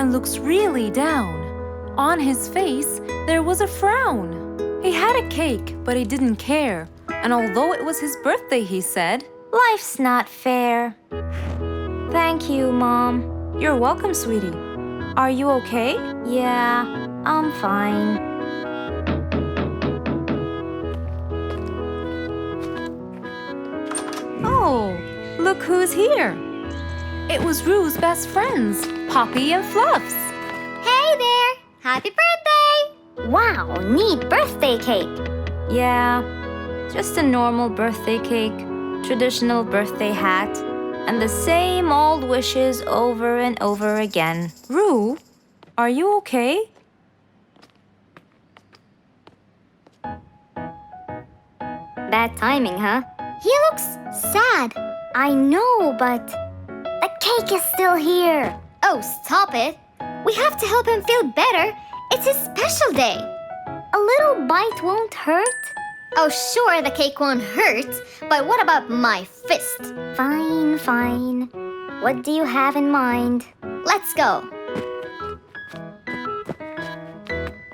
and looks really down. On his face, there was a frown. He had a cake, but he didn't care. And although it was his birthday, he said, "Life's not fair." Thank you, Mom. "You're welcome, sweetie. Are you okay?" Yeah, I'm fine. Oh, look who's here. It was Rue's best friends, Poppy and Fluffs. Hey there! Happy birthday! Wow, neat birthday cake. Yeah, just a normal birthday cake, traditional birthday hat, and the same old wishes over and over again. Rue, are you okay? Bad timing, huh? He looks sad. I know, but the cake is still here. Oh, stop it. We have to help him feel better. It's his special day. A little bite won't hurt. Oh, sure, the cake won't hurt. But what about my fist? Fine, fine. What do you have in mind? Let's go.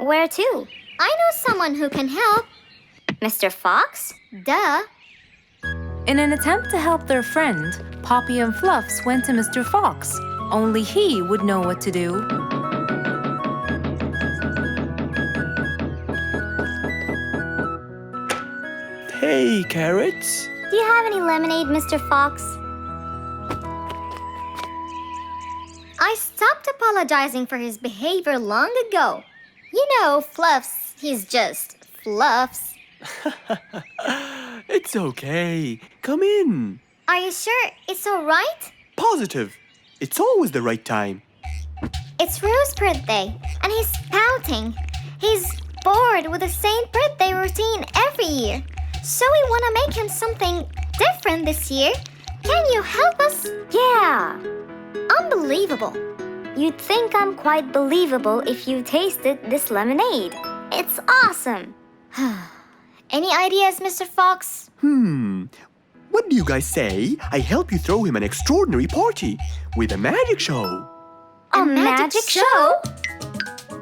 Where to? I know someone who can help. Mr. Fox? Duh. In an attempt to help their friend, Poppy and Fluffs went to Mr. Fox. Only he would know what to do. Hey, Carrots. Do you have any lemonade, Mr. Fox? I stopped apologizing for his behavior long ago. You know, Fluffs, he's just Fluffs. It's okay. Come in. Are you sure it's all right? Positive. It's always the right time. It's Rue's birthday, and he's pouting. He's bored with the same birthday routine every year. So we want to make him something different this year. Can you help us? Yeah. Unbelievable. You'd think I'm quite believable if you tasted this lemonade. It's awesome. Any ideas, Mr. Fox? What do you guys say? I help you throw him an extraordinary party with a magic show. A magic show?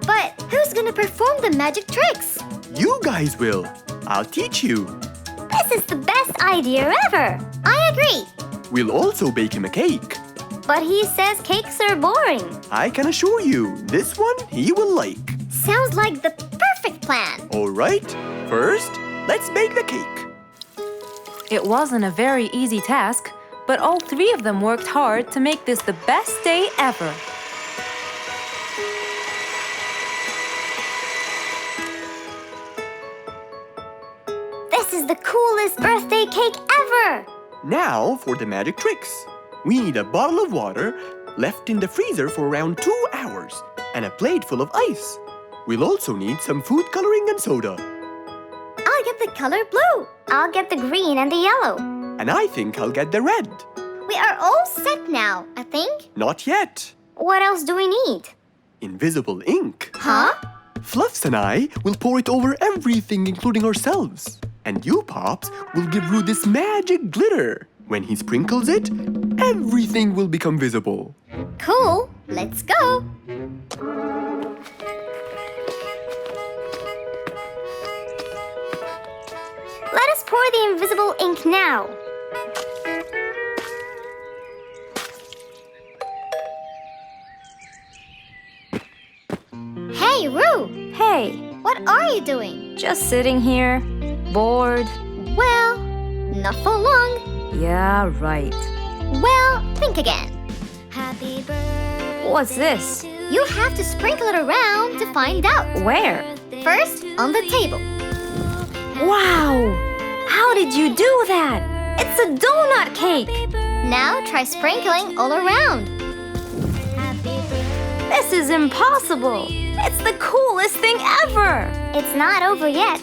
But who's gonna perform the magic tricks? You guys will. I'll teach you. This is the best idea ever. I agree. We'll also bake him a cake. But he says cakes are boring. I can assure you, this one he will like. Sounds like the perfect plan. All right, first, let's bake the cake. It wasn't a very easy task, but all three of them worked hard to make this the best day ever. This is the coolest birthday cake ever. Now for the magic tricks. We need a bottle of water left in the freezer for around 2 hours and a plate full of ice. We'll also need some food coloring and soda. I'll get the color blue. I'll get the green and the yellow. And I think I'll get the red. We are all set now, I think. Not yet. What else do we need? Invisible ink. Huh? Fluffs and I will pour it over everything, including ourselves. And you, Pops, will give Rue this magic glitter. When he sprinkles it, everything will become visible. Cool. Let's go. Let us pour the invisible ink now. Hey, Rue. Hey, What are you doing? just sitting here, bored. Well, not for long. Yeah, right. Well, think again. Happy birthday. What's this? You have to sprinkle it around to find out. Where? First, on the table. Wow! How did you do that? It's a donut cake! Now try sprinkling all around. This is impossible! It's the coolest thing ever! It's not over yet.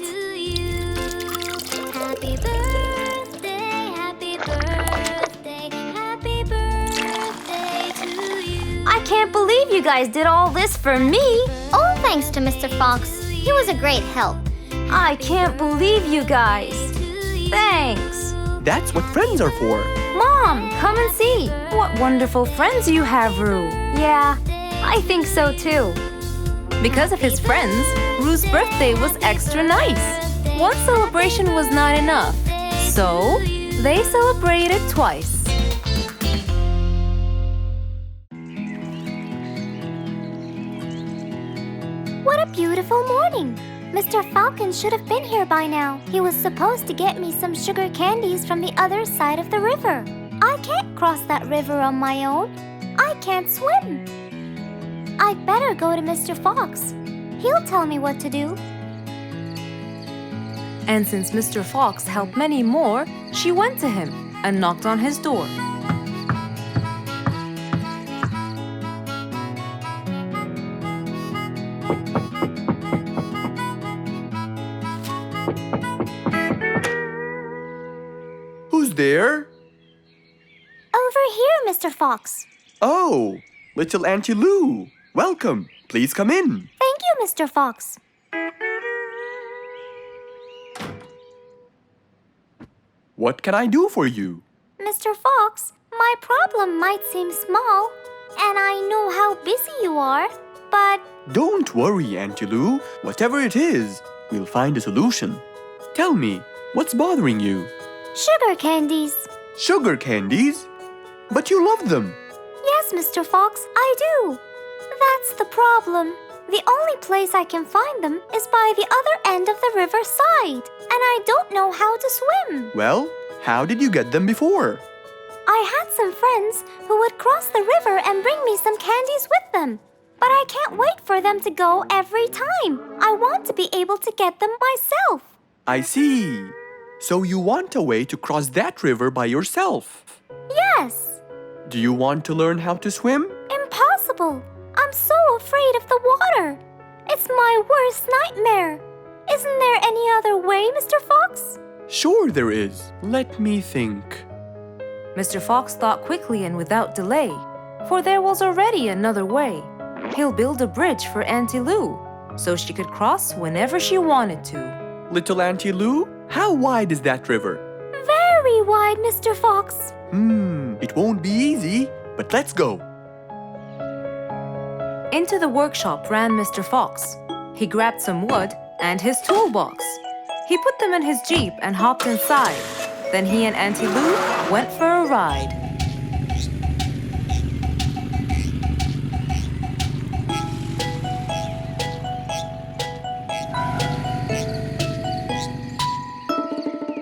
Happy birthday, happy birthday, happy birthday to you. I can't believe you guys did all this for me! All thanks to Mr. Fox. He was a great help. I can't believe you guys! Thanks! That's what friends are for. Mom, come and see! What wonderful friends you have, Rue. Yeah, I think so too. Because of his friends, Rue's birthday was extra nice. One celebration was not enough, so they celebrated twice. What a beautiful morning! Mr. Falcon should have been here by now. He was supposed to get me some sugar candies from the other side of the river. I can't cross that river on my own. I can't swim. I'd better go to Mr. Fox. He'll tell me what to do. And since Mr. Fox helped many more, she went to him and knocked on his door. Who's there? Over here, Mr. Fox. Oh, little Auntie Lou. Welcome. Please come in. Thank you, Mr. Fox. What can I do for you? Mr. Fox, my problem might seem small, and I know how busy you are, but Don't worry, Auntie Lou. Whatever it is, we'll find a solution. Tell me, what's bothering you? sugar candies. Sugar candies? But you love them. Yes, Mr. Fox, I do. That's the problem. The only place I can find them is by the other end of the river side, and I don't know how to swim. Well, how did you get them before? I had some friends who would cross the river and bring me some candies with them. But I can't wait for them to go every time. I want to be able to get them myself. I see. So you want a way to cross that river by yourself. Yes. Do you want to learn how to swim? Impossible. I'm so afraid of the water. It's my worst nightmare. Isn't there any other way, Mr. Fox? Sure there is. Let me think. Mr. Fox thought quickly and without delay, for there was already another way. He'll build a bridge for Auntie Lou, so she could cross whenever she wanted to. Little Auntie Lou, how wide is that river? Very wide, Mr. Fox. It won't be easy, but let's go. Into the workshop ran Mr. Fox. He grabbed some wood and his toolbox. He put them in his Jeep and hopped inside. Then he and Auntie Lou went for a ride.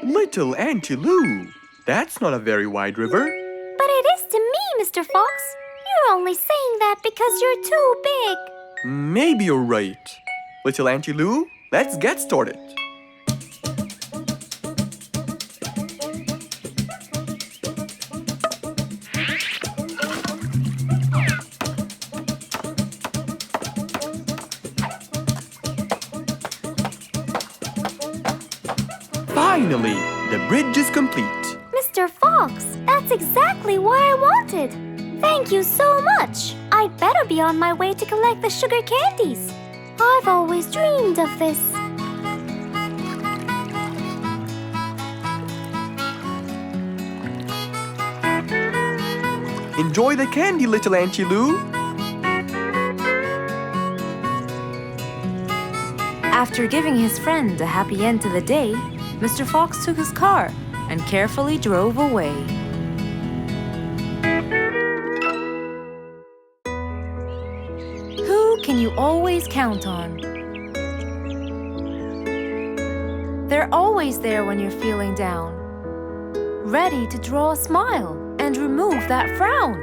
Little Auntie Lou, that's not a very wide river. But it is to me, Mr. Fox. You're only saying that because you're too big. Maybe you're right. Little Auntie Lou, let's get started. Finally, the bridge is complete. Mr. Fox, that's exactly what I wanted. Thank you so much. I'd better be on my way to collect the sugar candies. I've always dreamed of this. Enjoy the candy, little Auntie Lou. After giving his friend a happy end to the day, Mr. Fox took his car and carefully drove away. Who can you always count on? They're always there when you're feeling down, ready to draw a smile and remove that frown.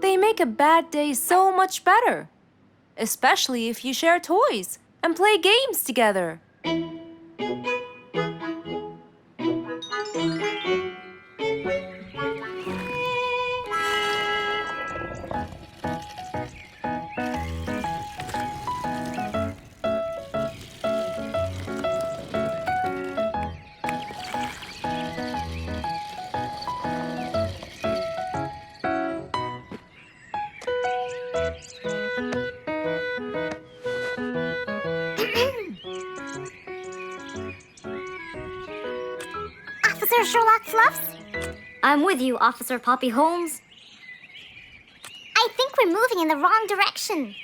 They make a bad day so much better, especially if you share toys and play games together. Officer Sherlock Fluffs? I'm with you, Officer Poppy Holmes. I think we're moving in the wrong direction.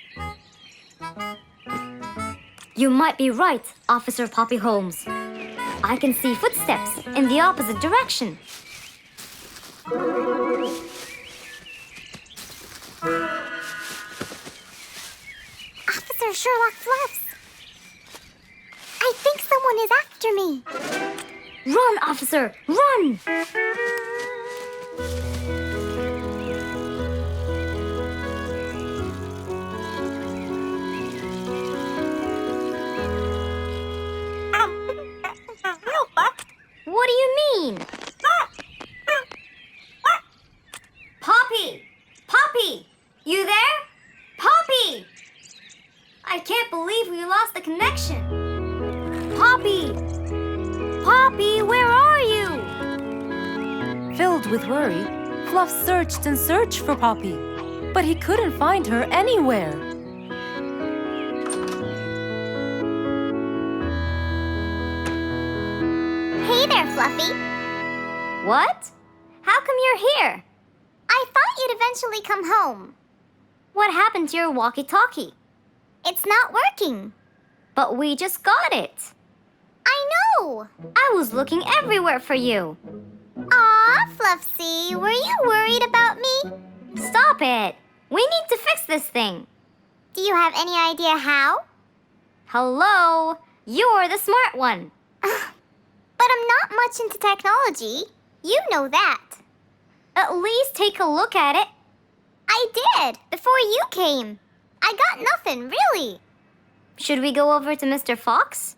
You might be right, Officer Poppy Holmes. I can see footsteps in the opposite direction. Officer Sherlock Fluffs. I think someone is after me. Run, officer, run! What do you mean? Poppy! Poppy! You there? Poppy! I can't believe we lost the connection. Poppy! Poppy, where are you? Filled with worry, Fluff searched and searched for Poppy, but he couldn't find her anywhere. Hey there, Fluffy. What? How come you're here? I thought you'd eventually come home. What happened to your walkie-talkie? It's not working. But we just got it. I know. I was looking everywhere for you. Aw, Fluffsy, were you worried about me? Stop it. We need to fix this thing. Do you have any idea how? Hello? You're the smart one. But I'm not much into technology. You know that. At least take a look at it. I did, before you came. I got nothing, really. Should we go over to Mr. Fox?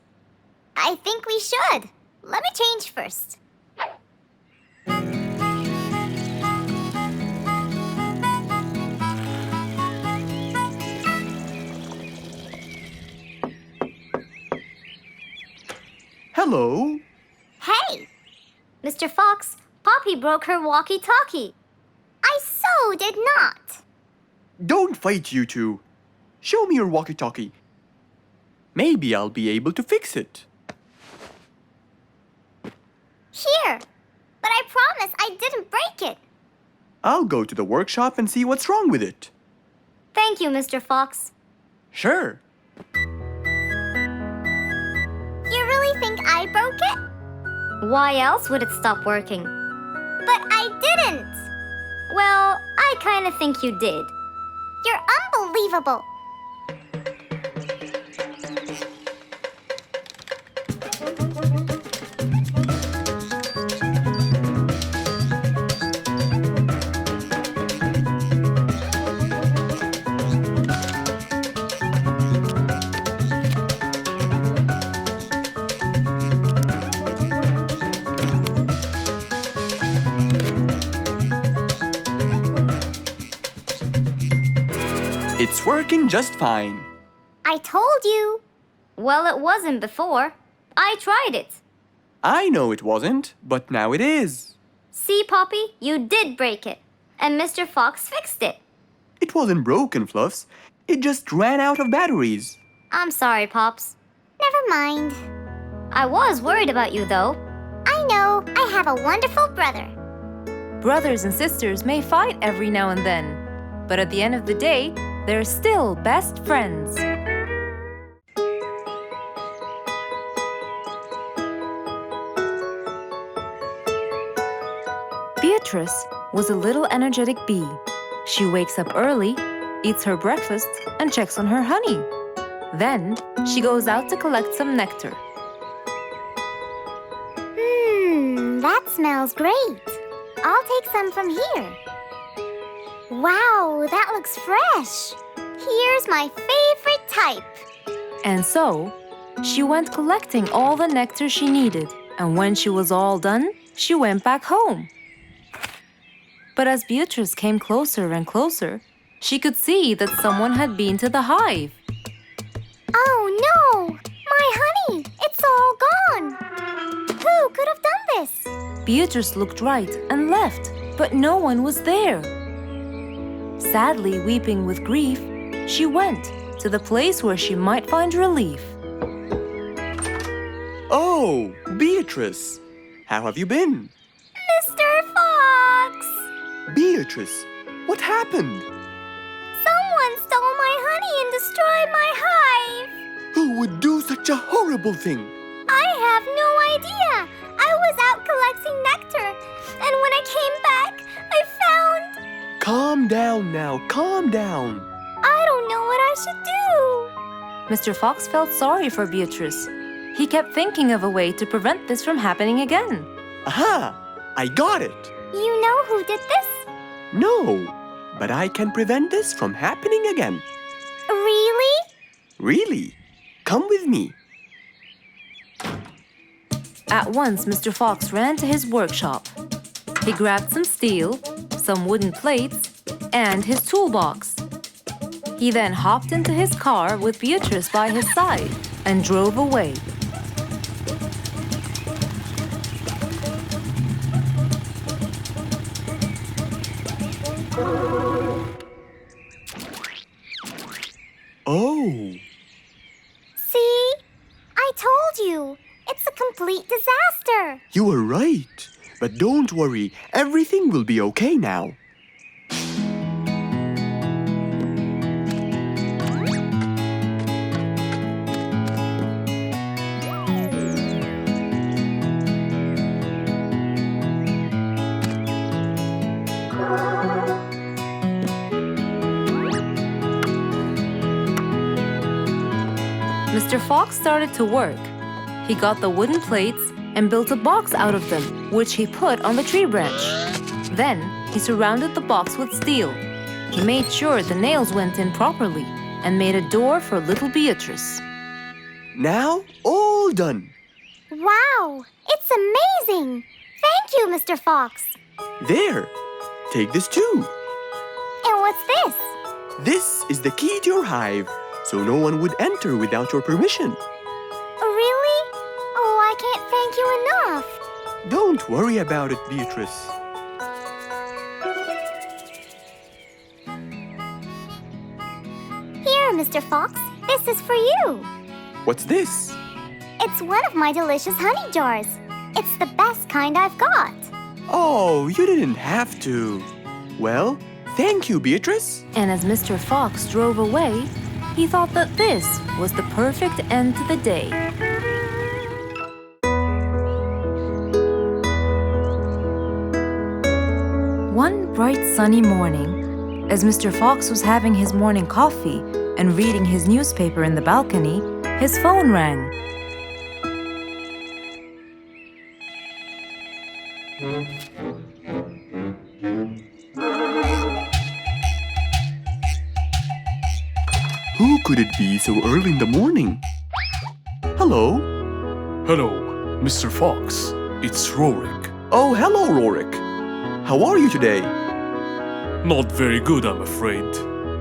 I think we should. Let me change first. Hello? Hey, Mr. Fox, Poppy broke her walkie-talkie. I so did not. Don't fight, you two. Show me your walkie-talkie. Maybe I'll be able to fix it. Here, but I promise I didn't break it. I'll go to the workshop and see what's wrong with it. Thank you, Mr. Fox. Sure. You really think I broke it? Why else would it stop working? But I didn't. Well, I kind of think you did. You're unbelievable. It's working just fine. I told you. Well, it wasn't before. I tried it. I know it wasn't, but now it is. See, Poppy, you did break it. And Mr. Fox fixed it. It wasn't broken, Fluffs. It just ran out of batteries. I'm sorry, Pops. Never mind. I was worried about you, though. I know. I have a wonderful brother. Brothers and sisters may fight every now and then, but at the end of the day, they're still best friends. Beatrice was a little energetic bee. She wakes up early, eats her breakfast, and checks on her honey. Then, she goes out to collect some nectar. That smells great. I'll take some from here. Wow, that looks fresh. Here's my favorite type. And so, she went collecting all the nectar she needed, and when she was all done, she went back home. But as Beatrice came closer and closer, she could see that someone had been to the hive. Oh no! My honey! It's all gone! Who could have done this? Beatrice looked right and left, but no one was there. Sadly weeping with grief, she went to the place where she might find relief. Oh, Beatrice. How have you been? Mr. Fox! Beatrice, what happened? destroy my hive. Who would do such a horrible thing? I have no idea. I was out collecting nectar, and when I came back, I found... Calm down now, calm down. I don't know what I should do. Mr. Fox felt sorry for Beatrice. He kept thinking of a way to prevent this from happening again. Aha! I got it. You know who did this? No, but I can prevent this from happening again. Really? Really? Come with me. At once, Mr. Fox ran to his workshop. He grabbed some steel, some wooden plates, and his toolbox. He then hopped into his car with Beatrice by his side and drove away. Oh, See? I told you. It's a complete disaster. you were right. But don't worry, everything will be okay now. Mr. Fox started to work. He got the wooden plates and built a box out of them, which he put on the tree branch. Then, he surrounded the box with steel. He made sure the nails went in properly and made a door for little Beatrice. Now, all done. Wow, it's amazing. Thank you, Mr. Fox. There, take this too. And what's this? This is the key to your hive, so no one would enter without your permission. Really? Oh, I can't thank you enough. Don't worry about it, Beatrice. Here, Mr. Fox, this is for you. What's this? It's one of my delicious honey jars. It's the best kind I've got. Oh, you didn't have to. Well, thank you, Beatrice. And as Mr. Fox drove away, he thought that this was the perfect end to the day. One bright sunny morning, as Mr. Fox was having his morning coffee and reading his newspaper in the balcony, his phone rang. Who could it be so early in the morning? Hello? Hello, Mr. Fox. It's Rorik. Oh, hello, Rorik. How are you today? Not very good, I'm afraid.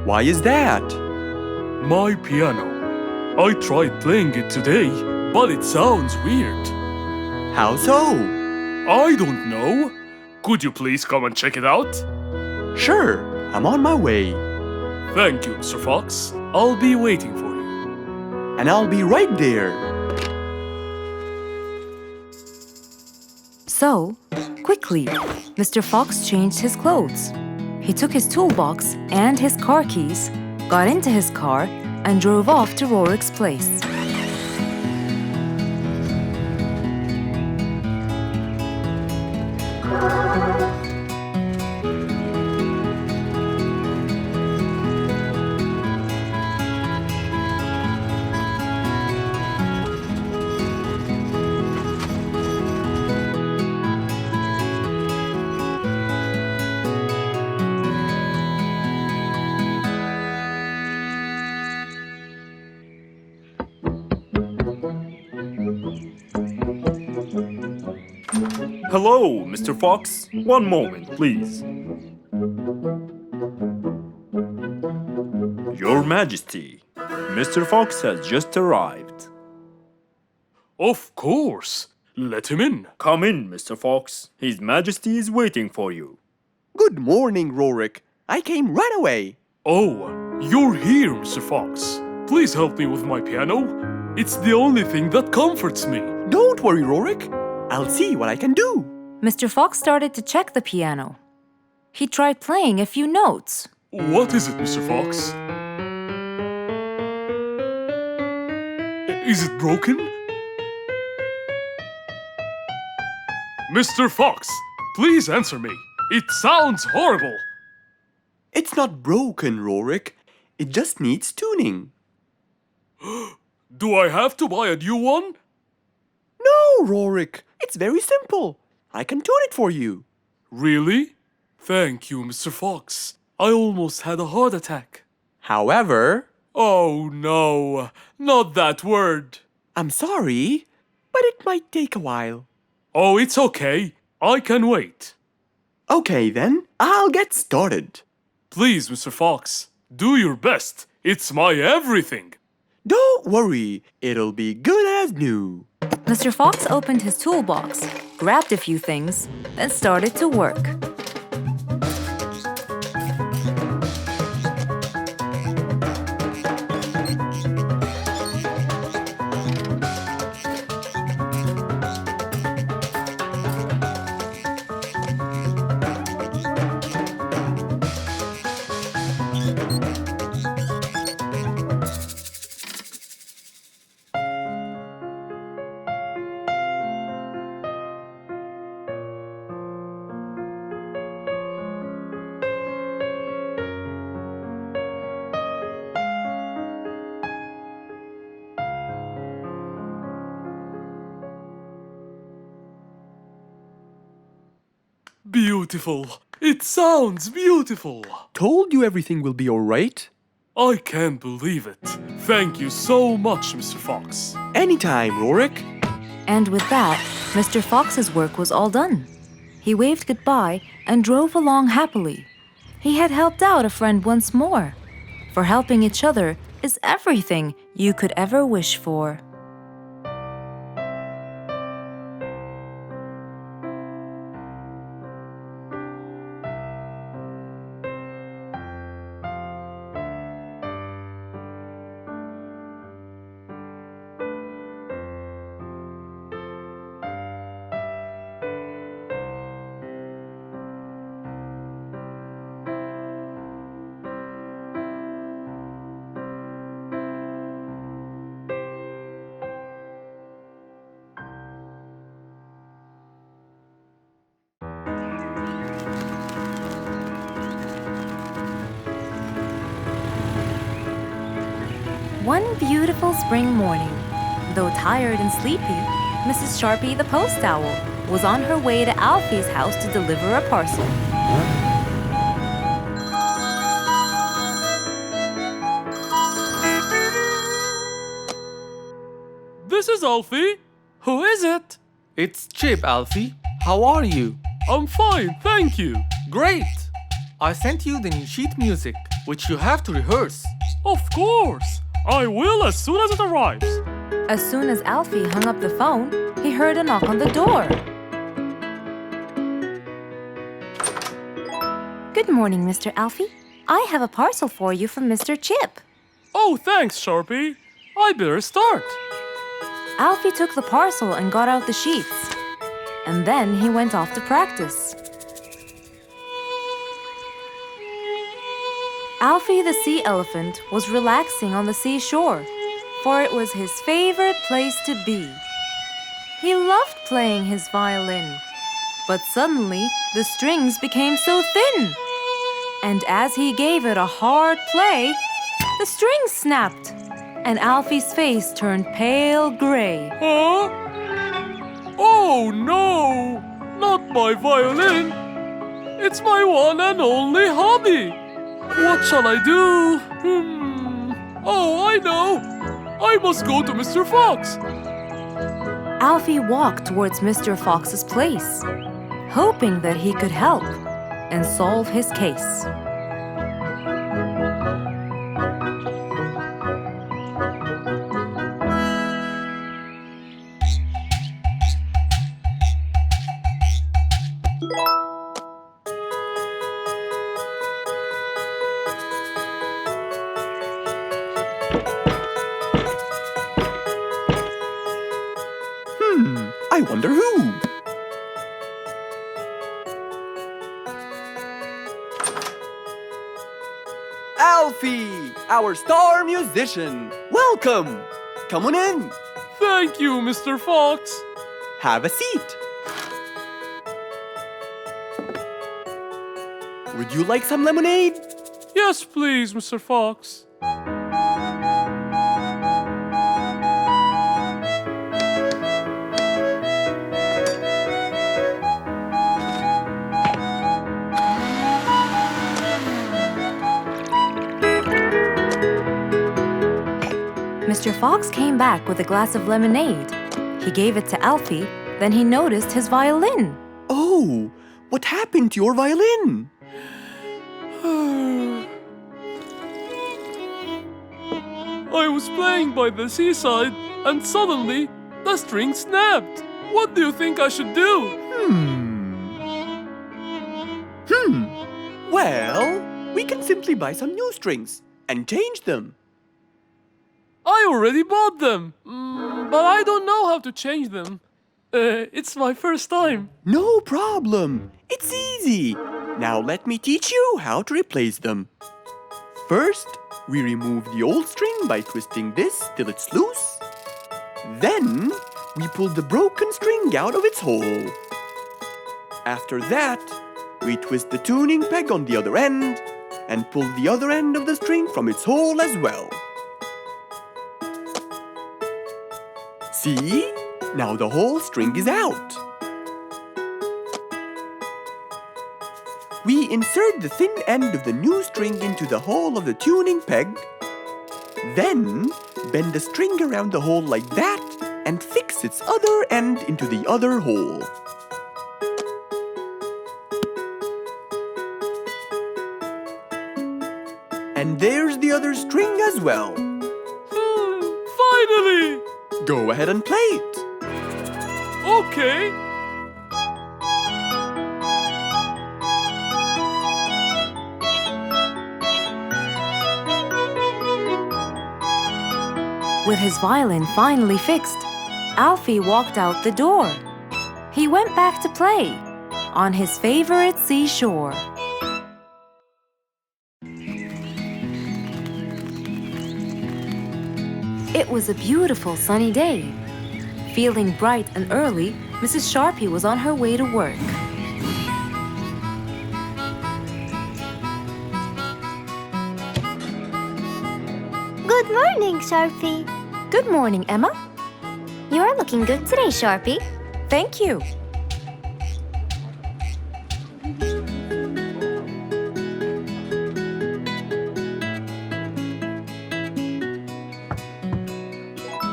Why is that? My piano. I tried playing it today, but it sounds weird. How so? I don't know. Could you please come and check it out? Sure, I'm on my way. Thank you, Mr. Fox. I'll be waiting for you. And I'll be right there. So, quickly, Mr. Fox changed his clothes. He took his toolbox and his car keys, got into his car, and drove off to Rorik's place. Hello, Mr. Fox. One moment, please. Your Majesty, Mr. Fox has just arrived. Of course. Let him in. Come in, Mr. Fox. His Majesty is waiting for you. Good morning, Rorik. I came right away. Oh, you're here, Mr. Fox. Please help me with my piano. It's the only thing that comforts me. Don't worry, Rorik. I'll see what I can do. Mr. Fox started to check the piano. He tried playing a few notes. What is it, Mr. Fox? Is it broken? Mr. Fox, please answer me. It sounds horrible. It's not broken, Rorik. It just needs tuning. Do I have to buy a new one? No, Rorik. It's very simple. I can tune it for you. Really? Thank you, Mr. Fox. I almost had a heart attack. However, Oh no, not that word. I'm sorry, but it might take a while. Oh, it's okay. I can wait. Okay then, I'll get started. Please, Mr. Fox, do your best. It's my everything. Don't worry, it'll be good as new. Mr. Fox opened his toolbox, grabbed a few things, then started to work. Beautiful. It sounds beautiful. Told you everything will be alright? I can't believe it. Thank you so much, Mr. Fox. Anytime, Rorik. And with that, Mr. Fox's work was all done. He waved goodbye and drove along happily. He had helped out a friend once more. For helping each other is everything you could ever wish for. One beautiful spring morning, though tired and sleepy, Mrs. Sharpie the post owl was on her way to Alfie's house to deliver a parcel. This is Alfie. Who is it? It's Chip, Alfie. How are you? I'm fine, thank you. Great! I sent you the new sheet music, which you have to rehearse. Of course. I will as soon as it arrives. As soon as Alfie hung up the phone, he heard a knock on the door. Good morning, Mr. Alfie. I have a parcel for you from Mr. Chip. Oh, thanks, Sharpie. I better start. Alfie took the parcel and got out the sheets. And then he went off to practice. Alfie the sea elephant was relaxing on the seashore, for it was his favorite place to be. He loved playing his violin, but suddenly the strings became so thin. And as he gave it a hard play, the strings snapped, and Alfie's face turned pale gray. Huh? Oh no! Not my violin! It's my one and only hobby! What shall I do? Oh, I know! I must go to Mr. Fox! Alfie walked towards Mr. Fox's place, hoping that he could help and solve his case. I wonder who? Alfie, our star musician. Welcome. Come on in. Thank you, Mr. Fox. Have a seat. Would you like some lemonade? Yes, please, Mr. Fox. Mr. Fox came back with a glass of lemonade. He gave it to Alfie, then he noticed his violin. Oh, what happened to your violin? I was playing by the seaside and suddenly the string snapped. What do you think I should do? Well, we can simply buy some new strings and change them. I already bought them, but I don't know how to change them. It's my first time. No problem. It's easy. Now let me teach you how to replace them. First, we remove the old string by twisting this till it's loose. Then, we pull the broken string out of its hole. After that, we twist the tuning peg on the other end and pull the other end of the string from its hole as well. See? Now the whole string is out. We insert the thin end of the new string into the hole of the tuning peg. Then, bend the string around the hole like that and fix its other end into the other hole. And there's the other string as well. Finally! Go ahead and play it. Okay. With his violin finally fixed, Alfie walked out the door. He went back to play on his favorite seashore. It was a beautiful sunny day. Feeling bright and early, Mrs. Sharpie was on her way to work. Good morning, Sharpie. Good morning, Emma. You're looking good today, Sharpie. Thank you.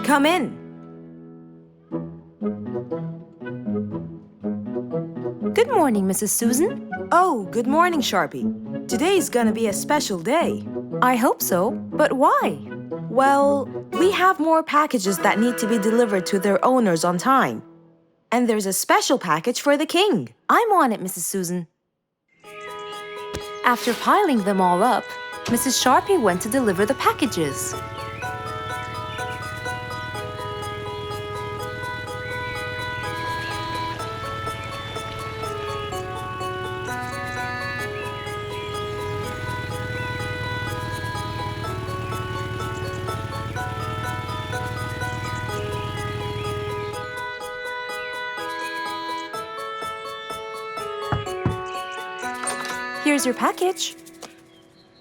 Come in. Good morning, Mrs. Susan. Oh, good morning, Sharpie. Today's gonna be a special day. I hope so, but why? Well, we have more packages that need to be delivered to their owners on time. And there's a special package for the king. I'm on it, Mrs. Susan. After piling them all up, Mrs. Sharpie went to deliver the packages. Here's your package.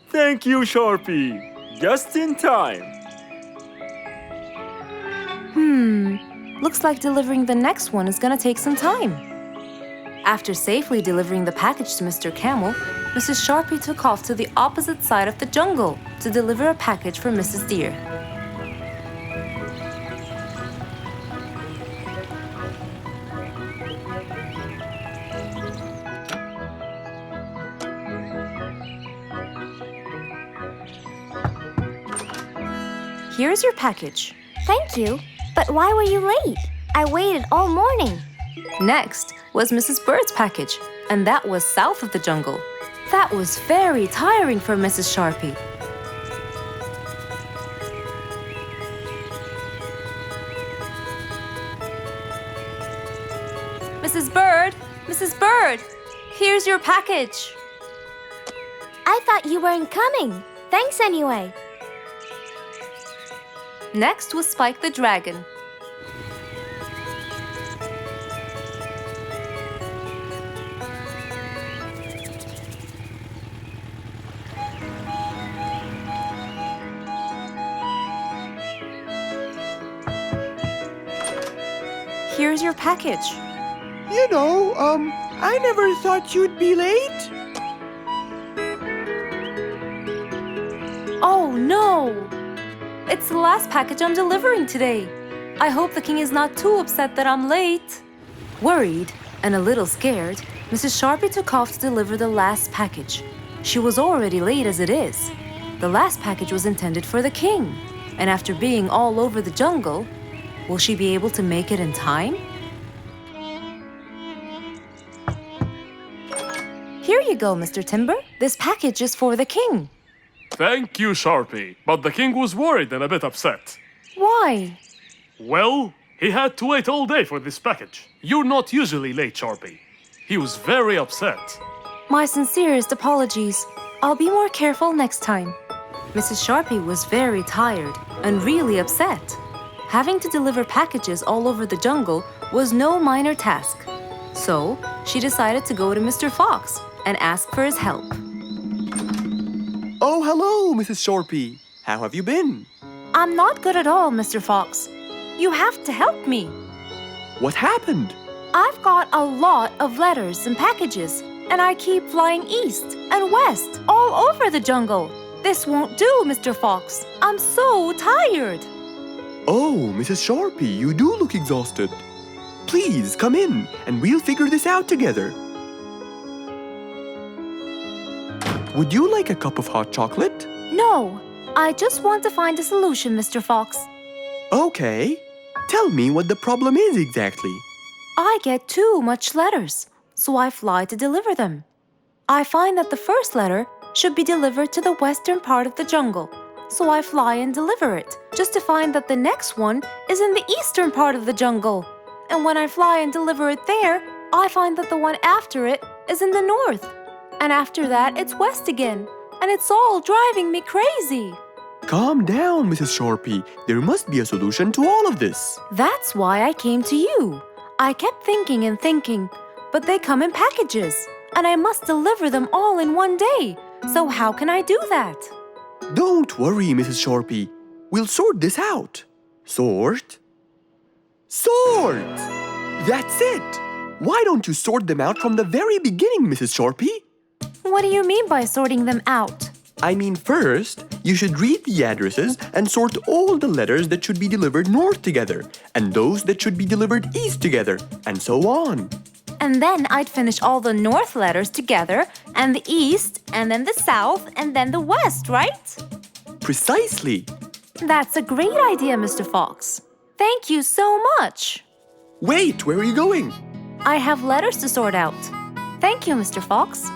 Thank you, Sharpie. Just in time. Looks like delivering the next one is gonna take some time. After safely delivering the package to Mr. Camel, Mrs. Sharpie took off to the opposite side of the jungle to deliver a package for Mrs. Deer. Here's your package. Thank you. But why were you late? I waited all morning. Next was Mrs. Bird's package, and that was south of the jungle. That was very tiring for Mrs. Sharpie. Mrs. Bird! Mrs. Bird! Here's your package. I thought you weren't coming. Thanks anyway. Next was Spike the dragon. Here's your package. I never thought you'd be late. Oh no! It's the last package I'm delivering today. I hope the king is not too upset that I'm late. Worried and a little scared, Mrs. Sharpie took off to deliver the last package. She was already late as it is. The last package was intended for the king, and after being all over the jungle, will she be able to make it in time? Here you go, Mr. Timber. This package is for the king. Thank you, Sharpie. But the king was worried and a bit upset. Why? Well, he had to wait all day for this package. You're not usually late, Sharpie. He was very upset. My sincerest apologies. I'll be more careful next time. Mrs. Sharpie was very tired and really upset. Having to deliver packages all over the jungle was no minor task. So, she decided to go to Mr. Fox and ask for his help. Oh, hello, Mrs. Sharpie. How have you been? I'm not good at all, Mr. Fox. You have to help me. What happened? I've got a lot of letters and packages, and I keep flying east and west all over the jungle. This won't do, Mr. Fox. I'm so tired. Oh, Mrs. Sharpie, you do look exhausted. Please, come in, and we'll figure this out together. Would you like a cup of hot chocolate? No, I just want to find a solution, Mr. Fox. Okay. Tell me what the problem is exactly. I get too much letters, so I fly to deliver them. I find that the first letter should be delivered to the western part of the jungle, so I fly and deliver it, just to find that the next one is in the eastern part of the jungle. And when I fly and deliver it there, I find that the one after it is in the north. And after that, it's west again, and it's all driving me crazy. Calm down, Mrs. Sharpie. There must be a solution to all of this. That's why I came to you. I kept thinking and thinking, but they come in packages, and I must deliver them all in one day. So how can I do that? Don't worry, Mrs. Sharpie. We'll sort this out. Sort? Sort! That's it! Why don't you sort them out from the very beginning, Mrs. Sharpie? What do you mean by sorting them out? I mean, first, you should read the addresses and sort all the letters that should be delivered north together, and those that should be delivered east together, and so on. And then I'd finish all the north letters together, and the east, and then the south, and then the west, right? Precisely. That's a great idea, Mr. Fox. Thank you so much. Wait, where are you going? I have letters to sort out. Thank you, Mr. Fox.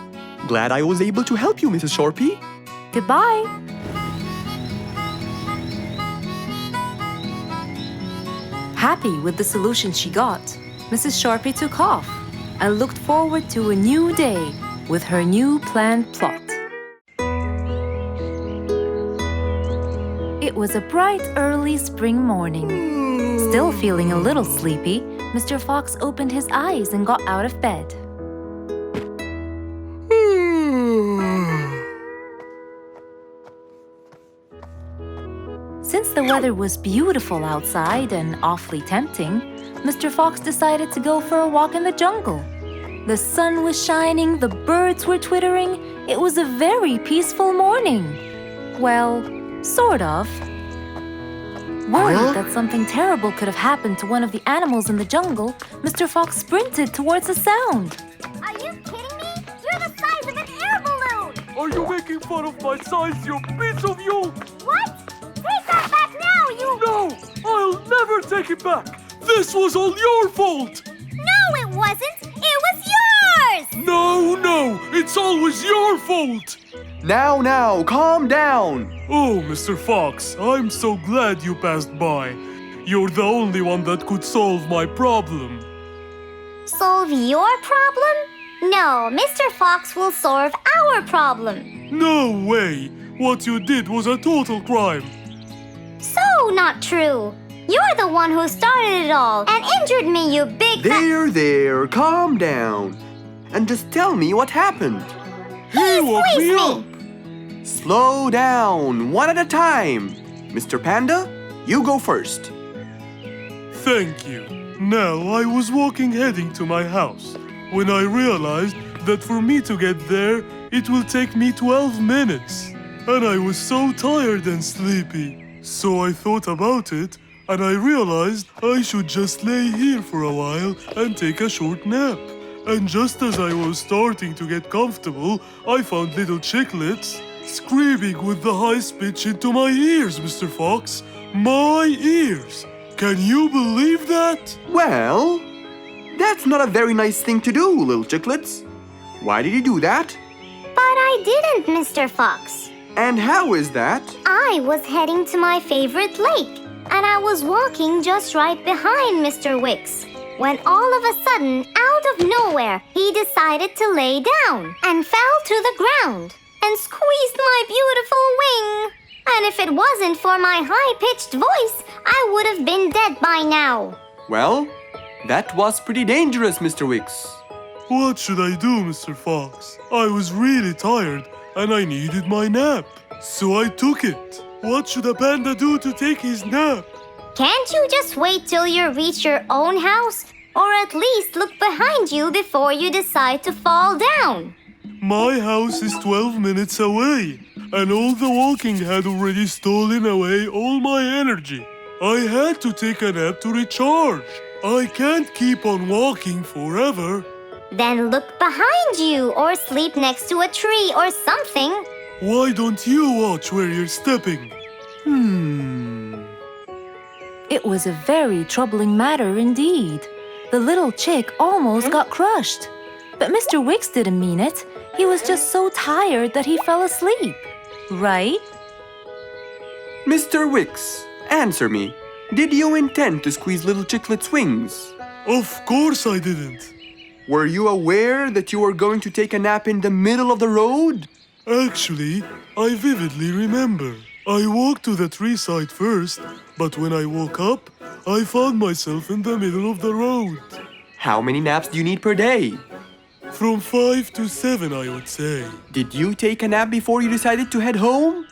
Glad I was able to help you, Mrs. Sharpie. Goodbye. Happy with the solution she got, Mrs. Sharpie took off and looked forward to a new day with her new planned plot. It was a bright early spring morning. Still feeling a little sleepy, Mr. Fox opened his eyes and got out of bed. Since the weather was beautiful outside and awfully tempting, Mr. Fox decided to go for a walk in the jungle. The sun was shining, the birds were twittering. It was a very peaceful morning. Well, sort of. Worried that something terrible could have happened to one of the animals in the jungle, Mr. Fox sprinted towards the sound. Are you kidding me? You're the size of an air balloon! Are you making fun of my size, you piece of you? What? Take that back now, you... No! I'll never take it back! This was all your fault! No, it wasn't! It was yours! No! It's always your fault! Now, calm down. Oh, Mr. Fox, I'm so glad you passed by. You're the only one that could solve my problem. Solve your problem? No, Mr. Fox will solve our problem. No way! What you did was a total crime. So No, not true. You're the one who started it all and injured me, you big There, calm down. And just tell me what happened. He woke me up. Slow down, one at a time. Mr. Panda, you go first. Thank you. Now, I was walking heading to my house when I realized that for me to get there, it will take me 12 minutes. And I was so tired and sleepy. So I thought about it, and I realized I should just lay here for a while and take a short nap. And just as I was starting to get comfortable, I found little chicklets screaming with the highest pitch into my ears, Mr. Fox. My ears! Can you believe that? Well, that's not a very nice thing to do, little chicklets. Why did you do that? But I didn't, Mr. Fox. And how is that? I was heading to my favorite lake, and I was walking just right behind Mr. Wicks, when all of a sudden, out of nowhere, he decided to lay down and fell to the ground and squeezed my beautiful wing. And if it wasn't for my high-pitched voice, I would have been dead by now. Well, that was pretty dangerous, Mr. Wicks. What should I do, Mr. Fox? I was really tired and I needed my nap. So I took it. What should a panda do to take his nap? Can't you just wait till you reach your own house? Or at least look behind you before you decide to fall down? My house is 12 minutes away, and all the walking had already stolen away all my energy. I had to take a nap to recharge. I can't keep on walking forever. Then look behind you or sleep next to a tree or something. Why don't you watch where you're stepping? It was a very troubling matter indeed. The little chick almost got crushed. But Mr. Wicks didn't mean it. He was just so tired that he fell asleep. Right? Mr. Wicks, answer me. Did you intend to squeeze little chicklet's wings? Of course I didn't. Were you aware that you were going to take a nap in the middle of the road? Actually, I vividly remember. I walked to the tree side first, but when I woke up, I found myself in the middle of the road. How many naps do you need per day? From 5 to 7, I would say. Did you take a nap before you decided to head home?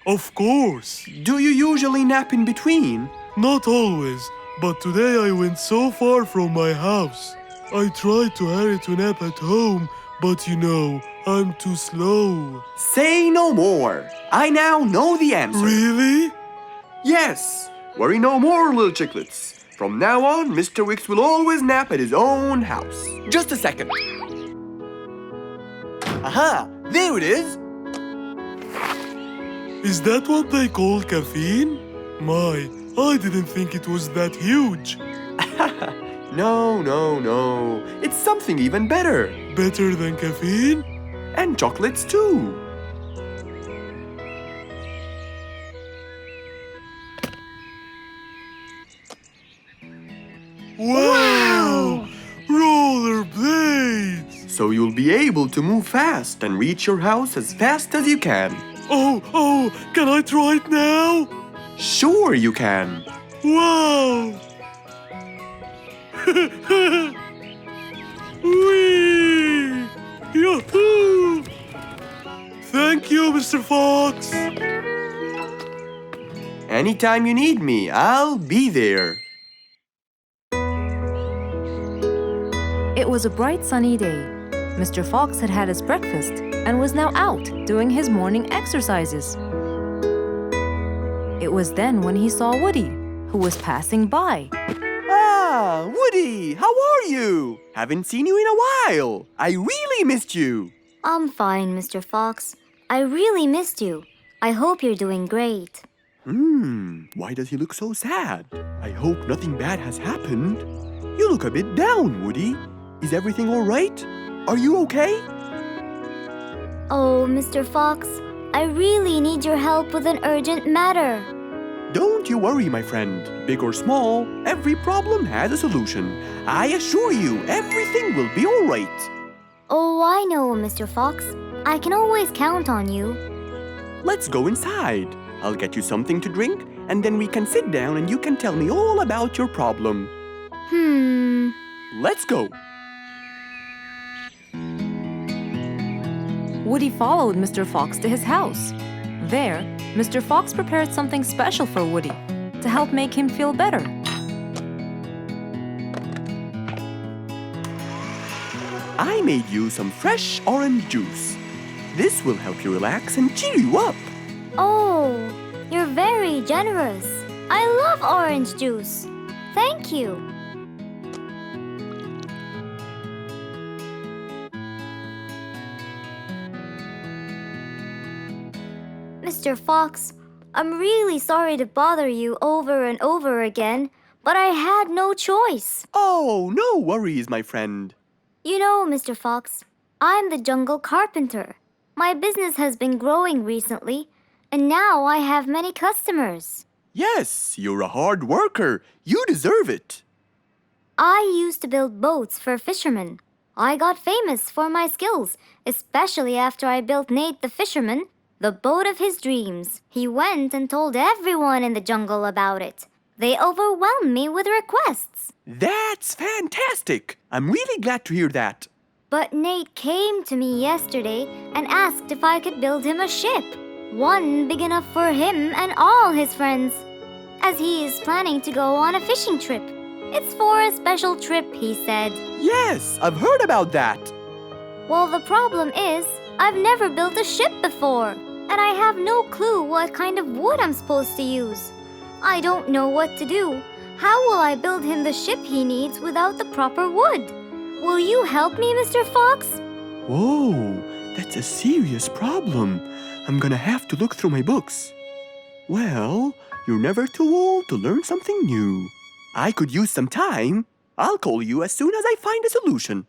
Of course. Do you usually nap in between? Not always, but today I went so far from my house. I tried to hurry to nap at home, but you know, I'm too slow. Say no more. I now know the answer. Really? Yes. Worry no more, little chicklets. From now on, Mr. Wicks will always nap at his own house. Just a second. Aha! There it is! Is that what they call caffeine? My, I didn't think it was that huge. No. It's something even better. Better than caffeine? And chocolates too. Wow! Rollerblades! So you'll be able to move fast and reach your house as fast as you can. Oh, can I try it now? Sure you can. Wow! Whee! Yahoo! Thank you, Mr. Fox. Anytime you need me, I'll be there. It was a bright sunny day. Mr. Fox had had his breakfast and was now out doing his morning exercises. It was then when he saw Woody, who was passing by. Ah, Woody, how are you? Haven't seen you in a while. I really missed you. I'm fine, Mr. Fox. I really missed you. I hope you're doing great. Why does he look so sad? I hope nothing bad has happened. You look a bit down, Woody. Is everything all right? Are you okay? Oh, Mr. Fox, I really need your help with an urgent matter. Don't you worry, my friend. Big or small, every problem has a solution. I assure you, everything will be all right. Oh, I know, Mr. Fox. I can always count on you. Let's go inside. I'll get you something to drink, and then we can sit down and you can tell me all about your problem. Let's go. Woody followed Mr. Fox to his house. There, Mr. Fox prepared something special for Woody to help make him feel better. I made you some fresh orange juice. This will help you relax and cheer you up. Oh, you're very generous. I love orange juice. Thank you. Mr. Fox, I'm really sorry to bother you over and over again, but I had no choice. Oh, no worries, my friend. You know, Mr. Fox, I'm the jungle carpenter. My business has been growing recently, and now I have many customers. Yes, you're a hard worker. You deserve it. I used to build boats for fishermen. I got famous for my skills, especially after I built Nate the fisherman the boat of his dreams. He went and told everyone in the jungle about it. They overwhelmed me with requests. That's fantastic. I'm really glad to hear that. But Nate came to me yesterday and asked if I could build him a ship, one big enough for him and all his friends, as he is planning to go on a fishing trip. It's for a special trip, he said. Yes, I've heard about that. Well, the problem is, I've never built a ship before, and I have no clue what kind of wood I'm supposed to use. I don't know what to do. How will I build him the ship he needs without the proper wood? Will you help me, Mr. Fox? Whoa, that's a serious problem. I'm gonna have to look through my books. Well, you're never too old to learn something new. I could use some time. I'll call you as soon as I find a solution.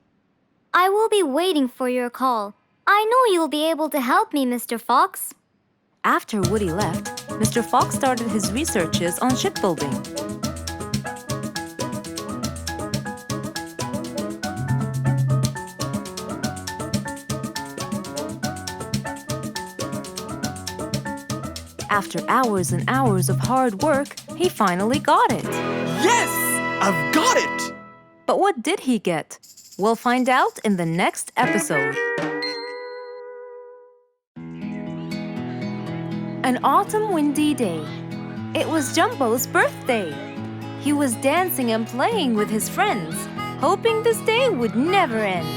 I will be waiting for your call. I know you'll be able to help me, Mr. Fox. After Woody left, Mr. Fox started his researches on shipbuilding. After hours and hours of hard work, he finally got it. Yes! I've got it! But what did he get? We'll find out in the next episode. An autumn windy day. It was Jumbo's birthday. He was dancing and playing with his friends, hoping this day would never end.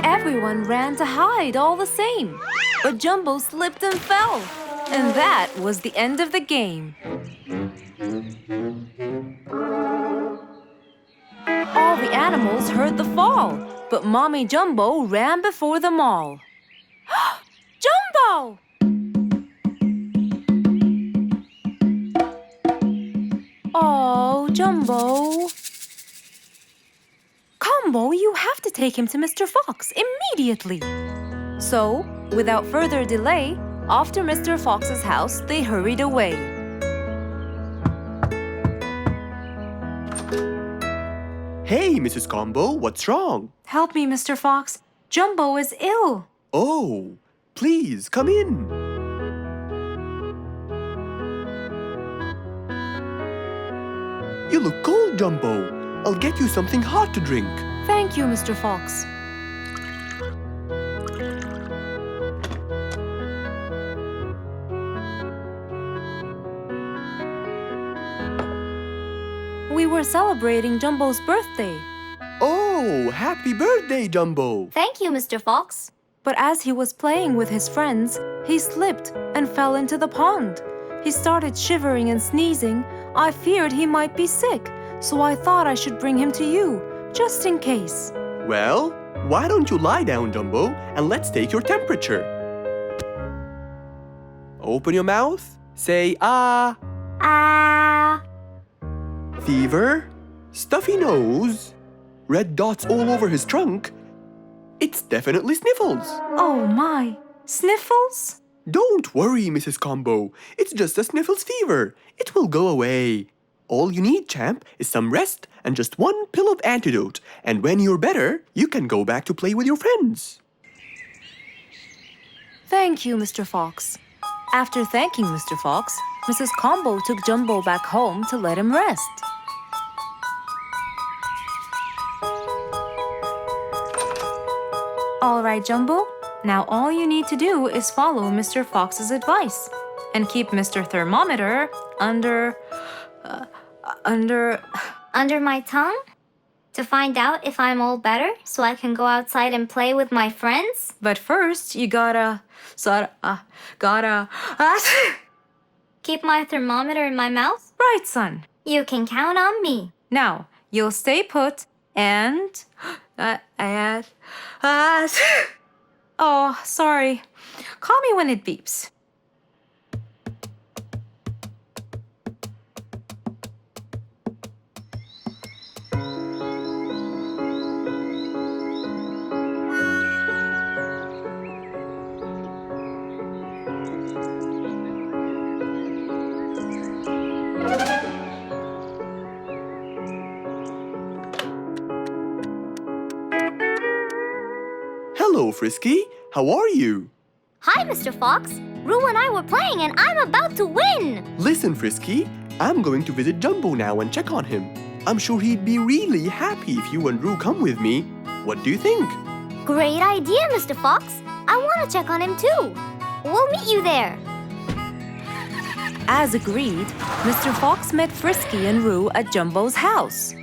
Everyone ran to hide all the same, but Jumbo slipped and fell. And that was the end of the game. All the animals heard the fall, but Mommy Jumbo ran before them all. Jumbo! Oh, Jumbo. Combo, you have to take him to Mr. Fox immediately. So, without further delay, off to Mr. Fox's house they hurried away. Hey, Mrs. Combo, what's wrong? Help me, Mr. Fox. Jumbo is ill. Oh, please, come in. You look cold, Jumbo. I'll get you something hot to drink. Thank you, Mr. Fox. We were celebrating Jumbo's birthday. Oh, happy birthday, Jumbo. Thank you, Mr. Fox. But as he was playing with his friends, he slipped and fell into the pond. He started shivering and sneezing. I feared he might be sick, so I thought I should bring him to you, just in case. Well, why don't you lie down, Jumbo, and let's take your temperature. Open your mouth. Say, ah. Ah. Fever, stuffy nose, red dots all over his trunk. It's definitely sniffles. Oh my, sniffles? Don't worry, Mrs. Combo. It's just a sniffles fever. It will go away. All you need, champ, is some rest and just one pill of antidote. And when you're better, you can go back to play with your friends. Thank you, Mr. Fox. After thanking Mr. Fox, Mrs. Combo took Jumbo back home to let him rest. All right, Jumbo. Now all you need to do is follow Mr. Fox's advice and keep Mr. Thermometer under Under my tongue? To find out if I'm all better so I can go outside and play with my friends? But first, you gotta... Keep my thermometer in my mouth? Right, son. You can count on me. Now, you'll stay put and... Oh, sorry. Call me when it beeps. Hello, Frisky. How are you? Hi, Mr. Fox. Roo and I were playing and I'm about to win. Listen, Frisky, I'm going to visit Jumbo now and check on him. I'm sure he'd be really happy if you and Roo come with me. What do you think? Great idea, Mr. Fox. I want to check on him too. We'll meet you there. As agreed, Mr. Fox met Frisky and Roo at Jumbo's house.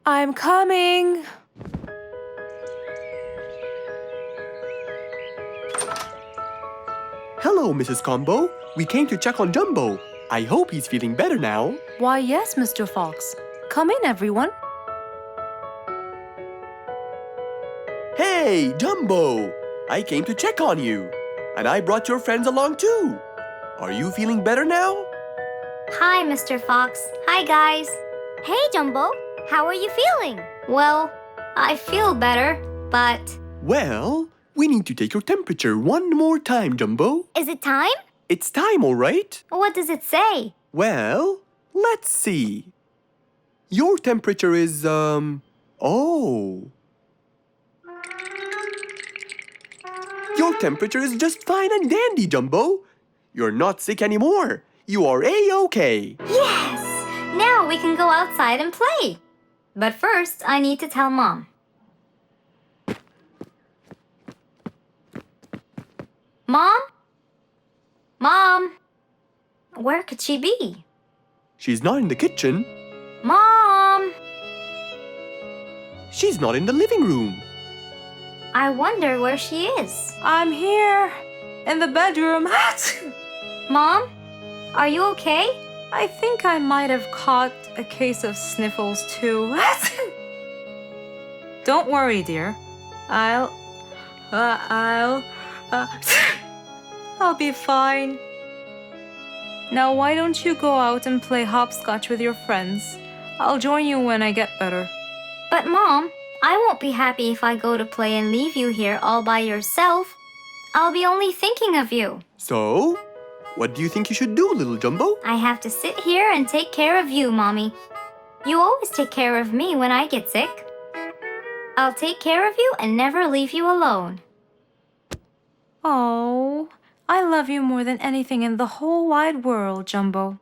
I'm coming. Hello, Mrs. Combo. We came to check on Jumbo. I hope he's feeling better now. Why, yes, Mr. Fox. Come in, everyone. Hey, Jumbo! I came to check on you. And I brought your friends along too. Are you feeling better now? Hi, Mr. Fox. Hi, guys. Hey, Jumbo. How are you feeling? Well, I feel better, but... Well, we need to take your temperature one more time, Jumbo. Is it time? It's time, all right? What does it say? Well, let's see. Your temperature is, oh. Your temperature is just fine and dandy, Jumbo. You're not sick anymore. You are A-OK. Yes! Now we can go outside and play. But first, I need to tell Mom. Mom? Mom? Where could she be? She's not in the kitchen. Mom! She's not in the living room. I wonder where she is. I'm here, in the bedroom. Mom? Are you okay? I think I might have caught a case of sniffles too. Don't worry, dear. I'll be fine. Now why don't you go out and play hopscotch with your friends? I'll join you when I get better. But Mom, I won't be happy if I go to play and leave you here all by yourself. I'll be only thinking of you. So, what do you think you should do, little Jumbo? I have to sit here and take care of you, Mommy. You always take care of me when I get sick. I'll take care of you and never leave you alone. Oh, I love you more than anything in the whole wide world, Jumbo.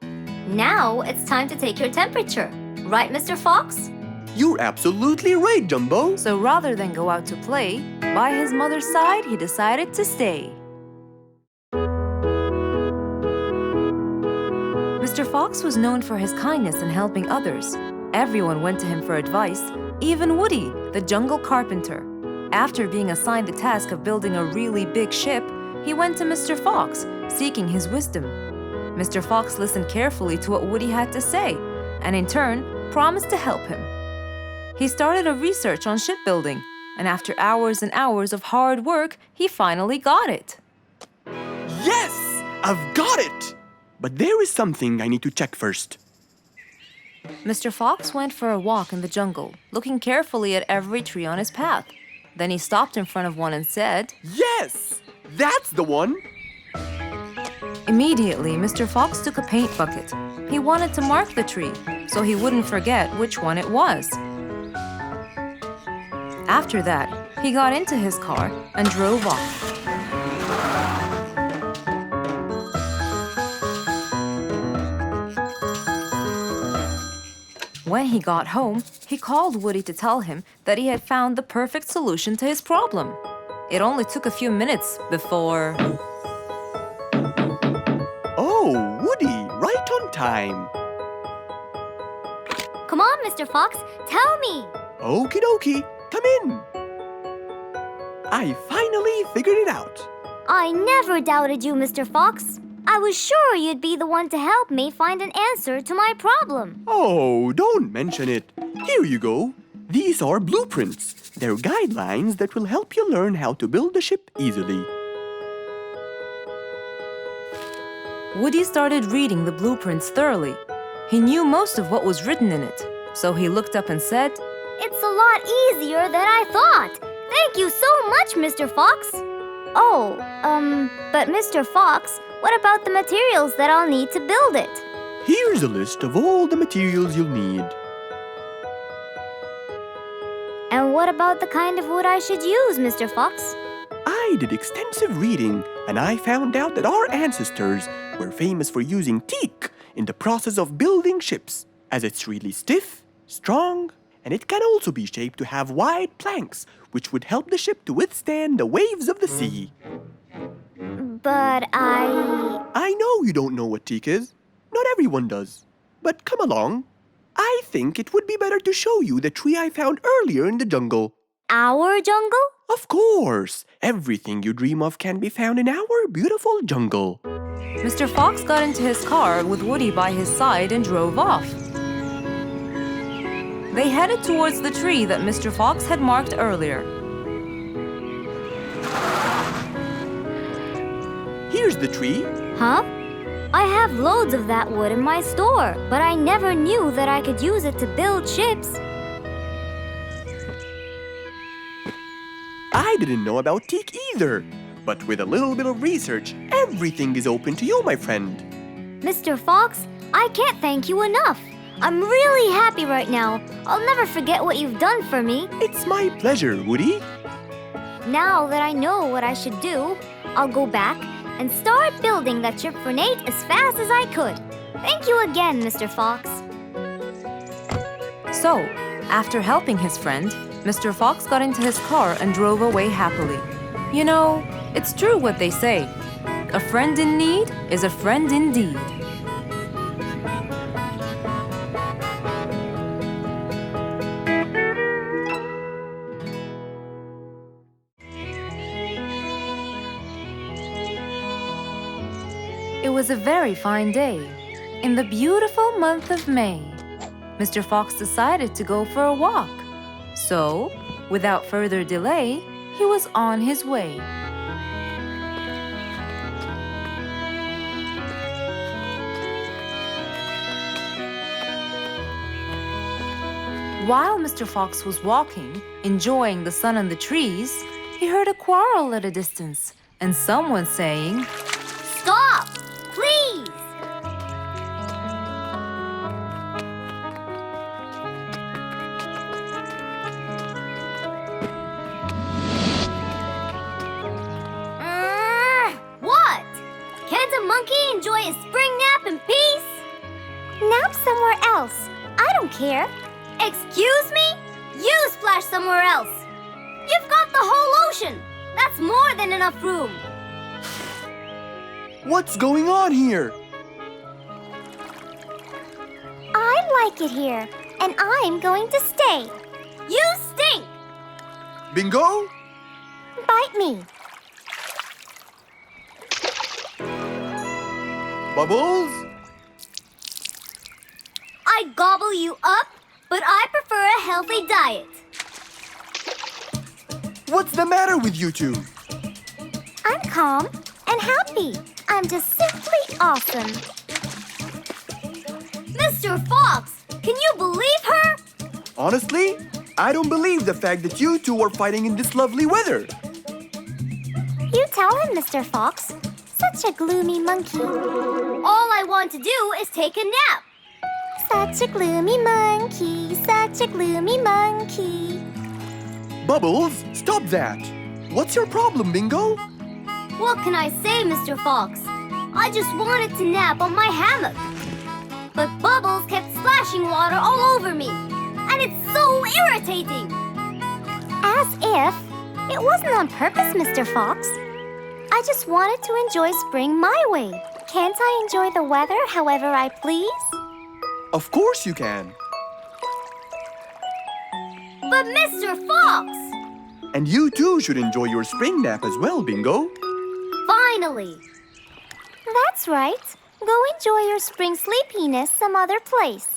Now it's time to take your temperature. Right, Mr. Fox? You're absolutely right, Jumbo. So rather than go out to play, by his mother's side, he decided to stay. Mr. Fox was known for his kindness in helping others. Everyone went to him for advice, even Woody, the jungle carpenter. After being assigned the task of building a really big ship, he went to Mr. Fox, seeking his wisdom. Mr. Fox listened carefully to what Woody had to say, and in turn, promised to help him. He started a research on shipbuilding, and after hours and hours of hard work, he finally got it. Yes! I've got it! But there is something I need to check first. Mr. Fox went for a walk in the jungle, looking carefully at every tree on his path. Then he stopped in front of one and said, Yes! That's the one! Immediately, Mr. Fox took a paint bucket. He wanted to mark the tree so he wouldn't forget which one it was. After that, he got into his car and drove off. When he got home, he called Woody to tell him that he had found the perfect solution to his problem. It only took a few minutes before... Oh, Woody, right on time. Come on, Mr. Fox, tell me. Okie dokie, come in. I finally figured it out. I never doubted you, Mr. Fox. I was sure you'd be the one to help me find an answer to my problem. Oh, don't mention it. Here you go. These are blueprints. They're guidelines that will help you learn how to build a ship easily. Woody started reading the blueprints thoroughly. He knew most of what was written in it, so he looked up and said, It's a lot easier than I thought. Thank you so much, Mr. Fox. Oh, but Mr. Fox, what about the materials that I'll need to build it? Here's a list of all the materials you'll need. And what about the kind of wood I should use, Mr. Fox? I did extensive reading, and I found out that our ancestors were famous for using teak in the process of building ships, as it's really stiff, strong, and it can also be shaped to have wide planks, which would help the ship to withstand the waves of the sea. But I know you don't know what teak is. Not everyone does. But come along. I think it would be better to show you the tree I found earlier in the jungle. Our jungle? Of course! Everything you dream of can be found in our beautiful jungle. Mr. Fox got into his car with Woody by his side and drove off. They headed towards the tree that Mr. Fox had marked earlier. Here's the tree. Huh? I have loads of that wood in my store, but I never knew that I could use it to build ships. I didn't know about teak either. But with a little bit of research, everything is open to you, my friend. Mr. Fox, I can't thank you enough. I'm really happy right now. I'll never forget what you've done for me. It's my pleasure, Woody. Now that I know what I should do, I'll go back and start building that ship for Nate as fast as I could. Thank you again, Mr. Fox. So, after helping his friend, Mr. Fox got into his car and drove away happily. You know, it's true what they say. A friend in need is a friend indeed. It was a very fine day, in the beautiful month of May. Mr. Fox decided to go for a walk. So, without further delay, he was on his way. While Mr. Fox was walking, enjoying the sun and the trees, he heard a quarrel at a distance and someone saying, Stop! Please! What? Can't a monkey enjoy a spring nap in peace? Nap somewhere else. I don't care. Excuse me? You splash somewhere else. You've got the whole ocean. That's more than enough room. What's going on here? I like it here, and I'm going to stay. You stink! Bingo? Bite me. Bubbles? I gobble you up, but I prefer a healthy diet. What's the matter with you two? I'm calm and happy. I'm just simply awesome. Mr. Fox, can you believe her? Honestly, I don't believe the fact that you two are fighting in this lovely weather. You tell him, Mr. Fox. Such a gloomy monkey. All I want to do is take a nap. Such a gloomy monkey. Such a gloomy monkey. Bubbles, stop that! What's your problem, Bingo? What can I say, Mr. Fox? I just wanted to nap on my hammock. But Bubbles kept splashing water all over me. And it's so irritating. As if. It wasn't on purpose, Mr. Fox. I just wanted to enjoy spring my way. Can't I enjoy the weather however I please? Of course you can. But Mr. Fox! And you too should enjoy your spring nap as well, Bingo. Finally! That's right. Go enjoy your spring sleepiness some other place.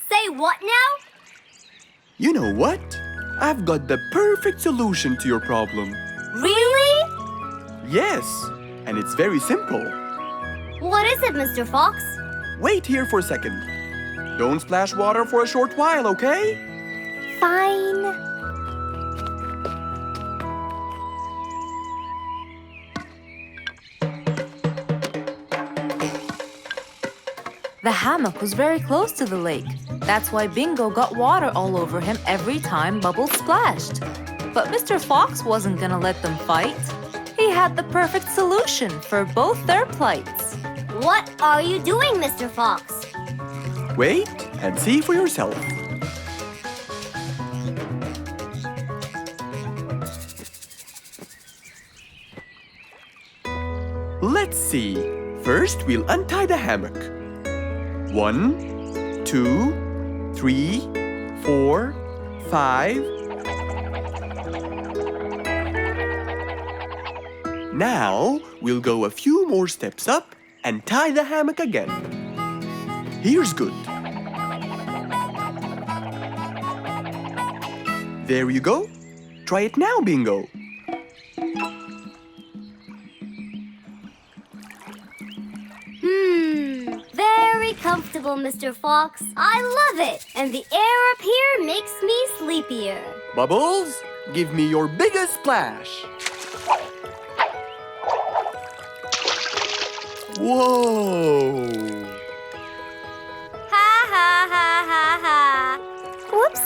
Say what now? You know what? I've got the perfect solution to your problem. Really? Yes, and it's very simple. What is it, Mr. Fox? Wait here for a second. Don't splash water for a short while, okay? Fine. The hammock was very close to the lake. That's why Bingo got water all over him every time Bubbles splashed. But Mr. Fox wasn't gonna let them fight. He had the perfect solution for both their plights. What are you doing, Mr. Fox? Wait and see for yourself. Let's see. First, we'll untie the hammock. 1, 2, 3, 4, 5. Now, we'll go a few more steps up and tie the hammock again. Here's good. There you go. Try it now, Bingo. Very comfortable, Mr. Fox. I love it. And the air up here makes me sleepier. Bubbles, give me your biggest splash. Whoa! Ha ha ha ha ha. Whoops.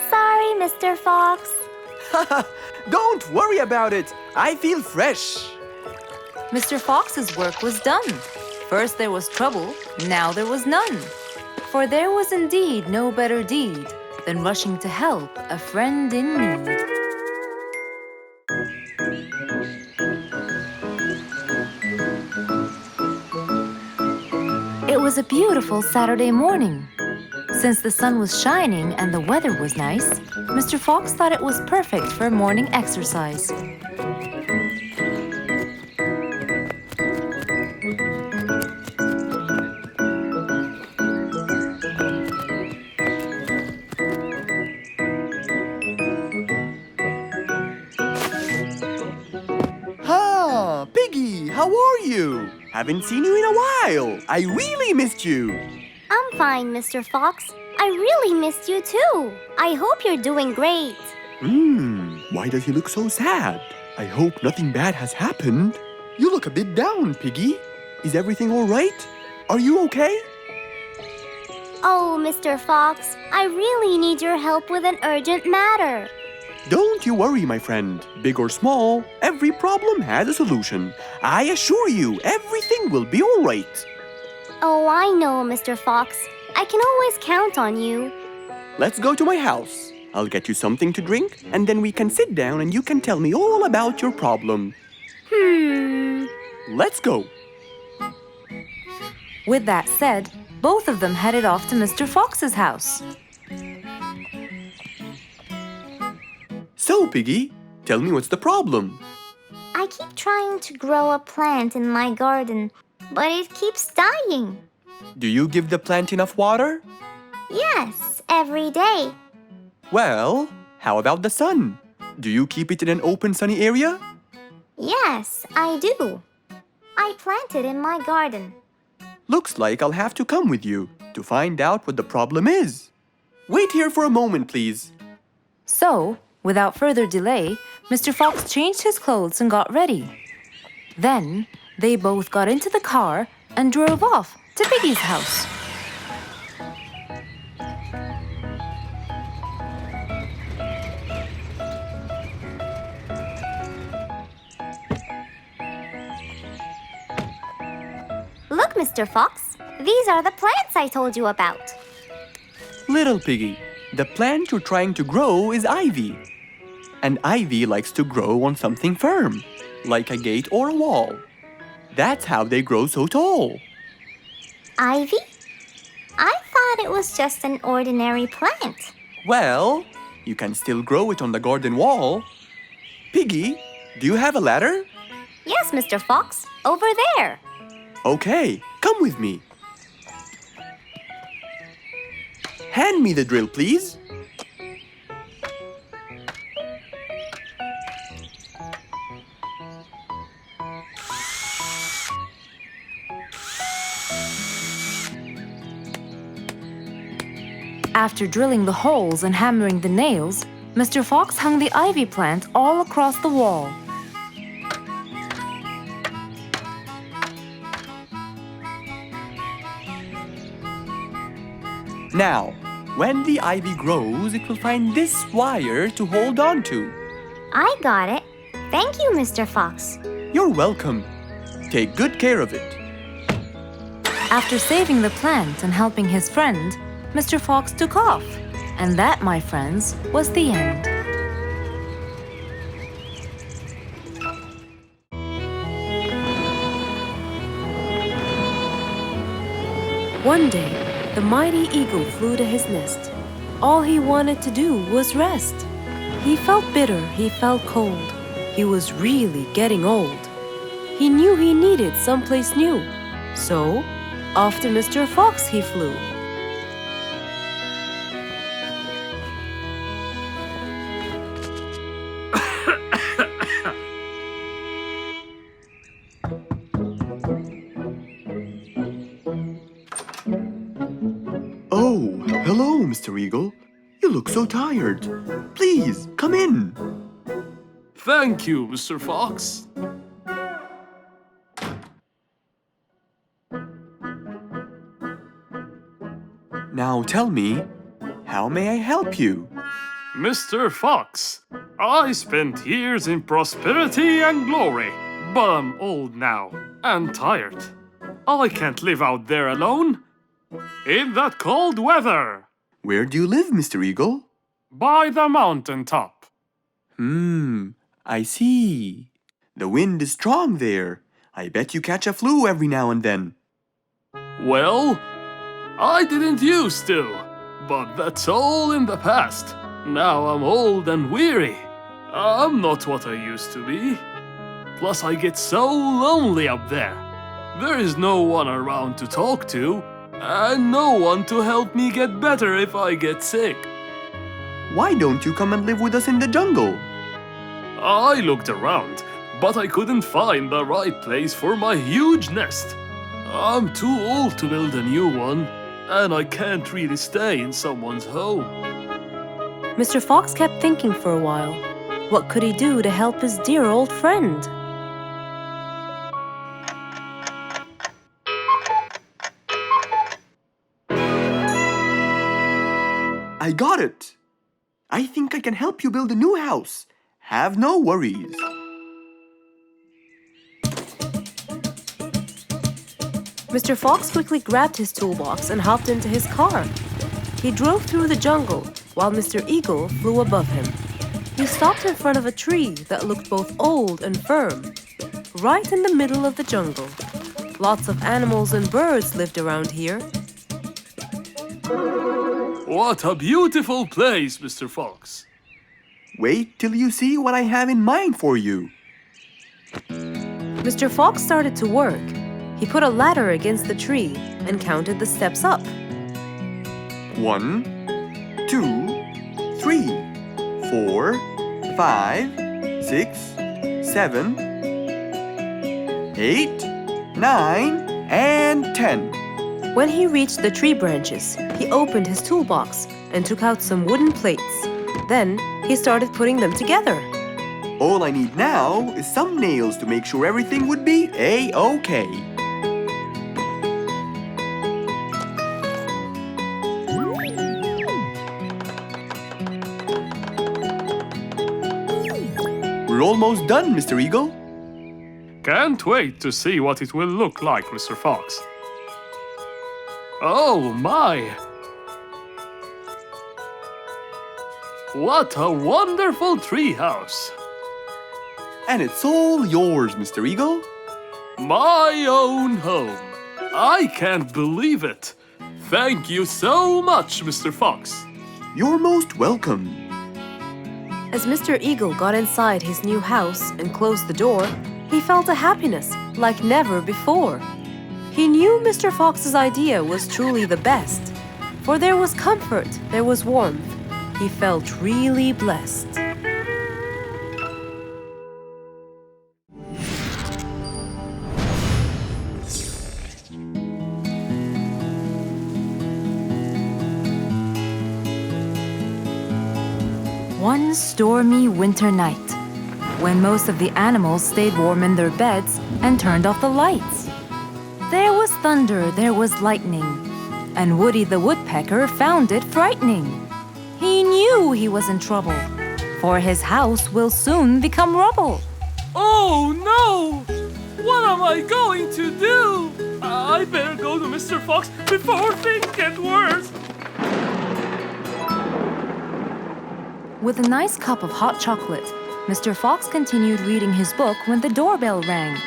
Sorry, Mr. Fox. Don't worry about it. I feel fresh. Mr. Fox's work was done. First there was trouble, now there was none. For there was indeed no better deed than rushing to help a friend in need. It was a beautiful Saturday morning. Since the sun was shining and the weather was nice, Mr. Fox thought it was perfect for morning exercise. Ah, Piggy, how are you? Haven't seen you in a while. I really missed you. I'm fine, Mr. Fox. I really missed you too. I hope you're doing great. Why does he look so sad? I hope nothing bad has happened. You look a bit down, Piggy. Is everything all right? Are you okay? Oh, Mr. Fox, I really need your help with an urgent matter. Don't you worry, my friend. Big or small, every problem has a solution. I assure you, everything will be all right. Oh, I know, Mr. Fox. I can always count on you. Let's go to my house. I'll get you something to drink, and then we can sit down and you can tell me all about your problem. Let's go. With that said, both of them headed off to Mr. Fox's house. So, Piggy, tell me what's the problem? I keep trying to grow a plant in my garden, but it keeps dying. Do you give the plant enough water? Yes, every day. Well, how about the sun? Do you keep it in an open, sunny area? Yes, I do. I plant it in my garden. Looks like I'll have to come with you to find out what the problem is. Wait here for a moment, please. So, without further delay, Mr. Fox changed his clothes and got ready. Then, They both got into the car and drove off to Piggy's house. Look, Mr. Fox. These are the plants I told you about. Little Piggy, the plant you're trying to grow is ivy. And ivy likes to grow on something firm, like a gate or a wall. That's how they grow so tall. Ivy? I thought it was just an ordinary plant. Well, you can still grow it on the garden wall. Piggy, do you have a ladder? Yes, Mr. Fox. Over there. Okay, come with me. Hand me the drill, please. After drilling the holes and hammering the nails, Mr. Fox hung the ivy plant all across the wall. Now, when the ivy grows, it will find this wire to hold on to. I got it. Thank you, Mr. Fox. You're welcome. Take good care of it. After saving the plant and helping his friend, Mr. Fox took off. And that, my friends, was the end. One day, the mighty eagle flew to his nest. All he wanted to do was rest. He felt bitter, he felt cold. He was really getting old. He knew he needed someplace new. So, off to Mr. Fox he flew. Oh, hello, Mr. Eagle. You look so tired. Please, come in. Thank you, Mr. Fox. Now tell me, how may I help you? Mr. Fox, I spent years in prosperity and glory, but I'm old now and tired. I can't live out there alone in that cold weather. Where do you live, Mr. Eagle? By the mountain top. I see. The wind is strong there. I bet you catch a flu every now and then. Well, I didn't used to, but that's all in the past. Now I'm old and weary. I'm not what I used to be. Plus I get so lonely up there. There is no one around to talk to, and no one to help me get better if I get sick. Why don't you come and live with us in the jungle? I looked around, but I couldn't find the right place for my huge nest. I'm too old to build a new one, and I can't really stay in someone's home. Mr. Fox kept thinking for a while. What could he do to help his dear old friend? I got it! I think I can help you build a new house. Have no worries. Mr. Fox quickly grabbed his toolbox and hopped into his car. He drove through the jungle while Mr. Eagle flew above him. He stopped in front of a tree that looked both old and firm, right in the middle of the jungle. Lots of animals and birds lived around here. What a beautiful place, Mr. Fox. Wait till you see what I have in mind for you. Mr. Fox started to work. He put a ladder against the tree and counted the steps up. 1, 2, 3, 4, 5, 6, 7, 8, 9, and 10. When he reached the tree branches, he opened his toolbox and took out some wooden plates. Then he started putting them together. All I need now is some nails to make sure everything would be A-OK. We're almost done, Mr. Eagle. Can't wait to see what it will look like, Mr. Fox. Oh my! What a wonderful treehouse! And it's all yours, Mr. Eagle. My own home. I can't believe it. Thank you so much, Mr. Fox. You're most welcome. As Mr. Eagle got inside his new house and closed the door, he felt a happiness like never before. He knew Mr. Fox's idea was truly the best, for there was comfort, there was warmth. He felt really blessed. One stormy winter night, when most of the animals stayed warm in their beds and turned off the lights. There was thunder, there was lightning, and Woody the Woodpecker found it frightening. He knew he was in trouble, for his house will soon become rubble. Oh no! What am I going to do? I better go to Mr. Fox before things get worse. With a nice cup of hot chocolate, Mr. Fox continued reading his book when the doorbell rang.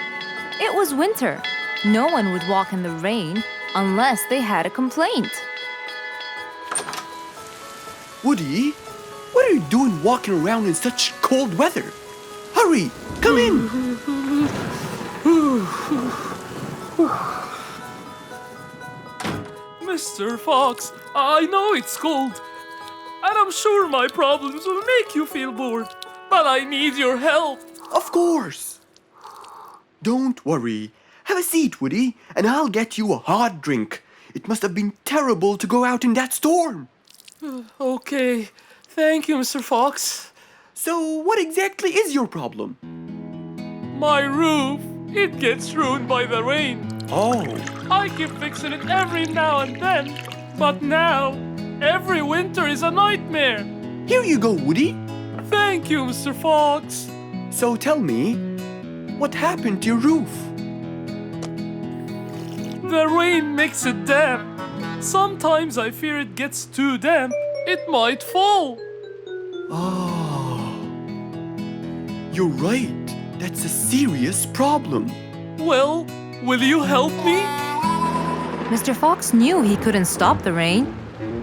It was winter. No one would walk in the rain unless they had a complaint. Woody, what are you doing walking around in such cold weather? Hurry, come in. Mr. Fox, I know it's cold, and I'm sure my problems will make you feel bored, but I need your help. Of course. Don't worry. Have a seat, Woody, and I'll get you a hot drink. It must have been terrible to go out in that storm. Okay, thank you, Mr. Fox. So, what exactly is your problem? My roof, it gets ruined by the rain. Oh, I keep fixing it every now and then, but now, every winter is a nightmare. here you go, Woody. Thank you, Mr. Fox. So tell me, what happened to your roof? The rain makes it damp. Sometimes I fear it gets too damp. It might fall. Oh, you're right. That's a serious problem. Well, will you help me? Mr. Fox knew he couldn't stop the rain,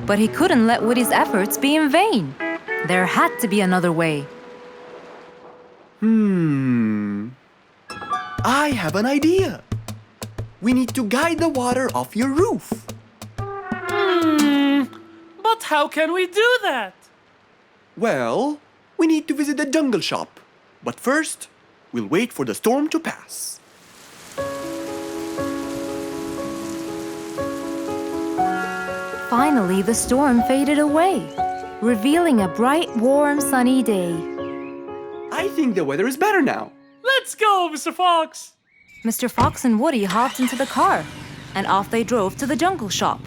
but he couldn't let Woody's efforts be in vain. There had to be another way. I have an idea. We need to guide the water off your roof. But how can we do that? Well, we need to visit the jungle shop. But first, we'll wait for the storm to pass. Finally, the storm faded away, revealing a bright, warm, sunny day. I think the weather is better now. Let's go, Mr. Fox. Mr. Fox and Woody hopped into the car, and off they drove to the jungle shop.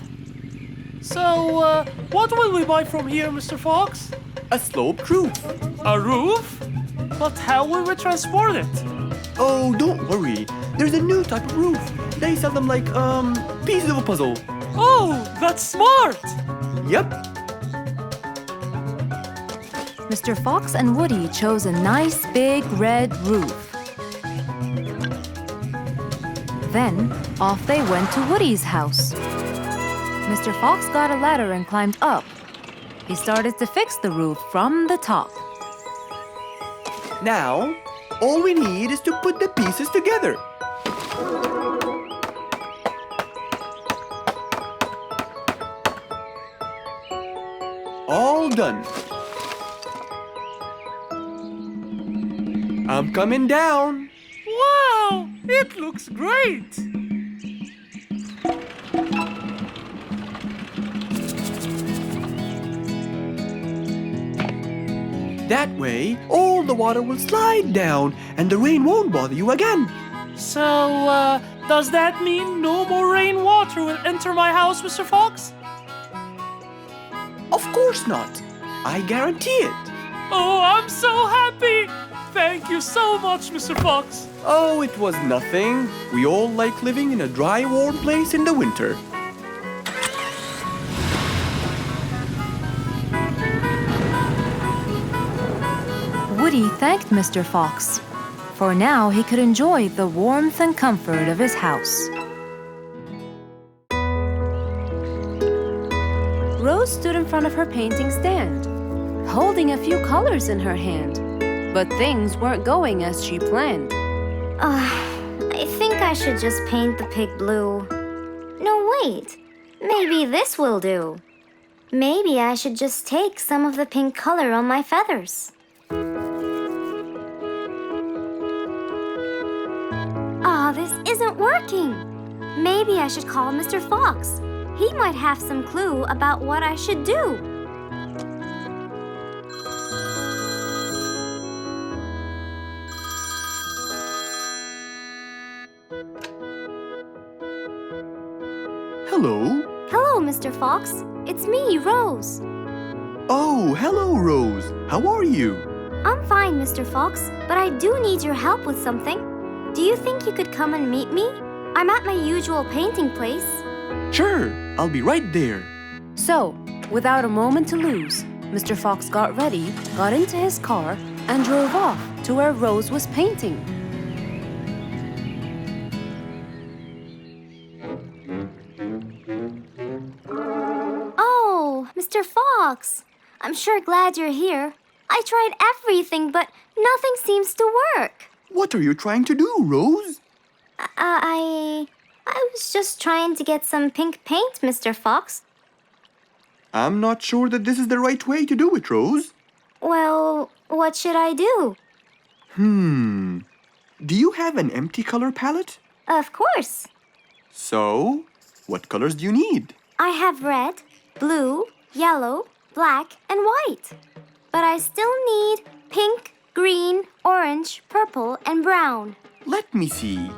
So, what will we buy from here, Mr. Fox? A sloped roof. A roof? But how will we transport it? Oh, don't worry. There's a new type of roof. They sell them like, pieces of a puzzle. Oh, that's smart! Yep. Mr. Fox and Woody chose a nice big red roof. Then, off they went to Woody's house. Mr. Fox got a ladder and climbed up. He started to fix the roof from the top. Now, all we need is to put the pieces together. All done. I'm coming down. Wow, it looks great! That way, all the water will slide down and the rain won't bother you again. So, does that mean no more rainwater will enter my house, Mr. Fox? Of course not. I guarantee it. Oh, I'm so happy! Thank you so much, Mr. Fox. Oh, it was nothing. We all like living in a dry, warm place in the winter. Woody thanked Mr. Fox, for now he could enjoy the warmth and comfort of his house. Rose stood in front of her painting stand, holding a few colors in her hand. But things weren't going as she planned. I think I should just paint the pig blue. No, wait. Maybe this will do. Maybe I should just take some of the pink color on my feathers. This isn't working. Maybe I should call Mr. Fox. He might have some clue about what I should do. Hello. Hello, Mr. Fox. It's me, Rose. Oh, hello, Rose. How are you? I'm fine, Mr. Fox, but I do need your help with something. Do you think you could come and meet me? I'm at my usual painting place. Sure, I'll be right there. So, without a moment to lose, Mr. Fox got ready, got into his car, and drove off to where Rose was painting. Oh, Mr. Fox. I'm sure glad you're here. I tried everything, but nothing seems to work. What are you trying to do, Rose? I was just trying to get some pink paint, Mr. Fox. I'm not sure that this is the right way to do it, Rose. Well, what should I do? Do you have an empty color palette? Of course. So, what colors do you need? I have red, blue, yellow, black, and white. But I still need pink, green, orange, purple, and brown. Let me see.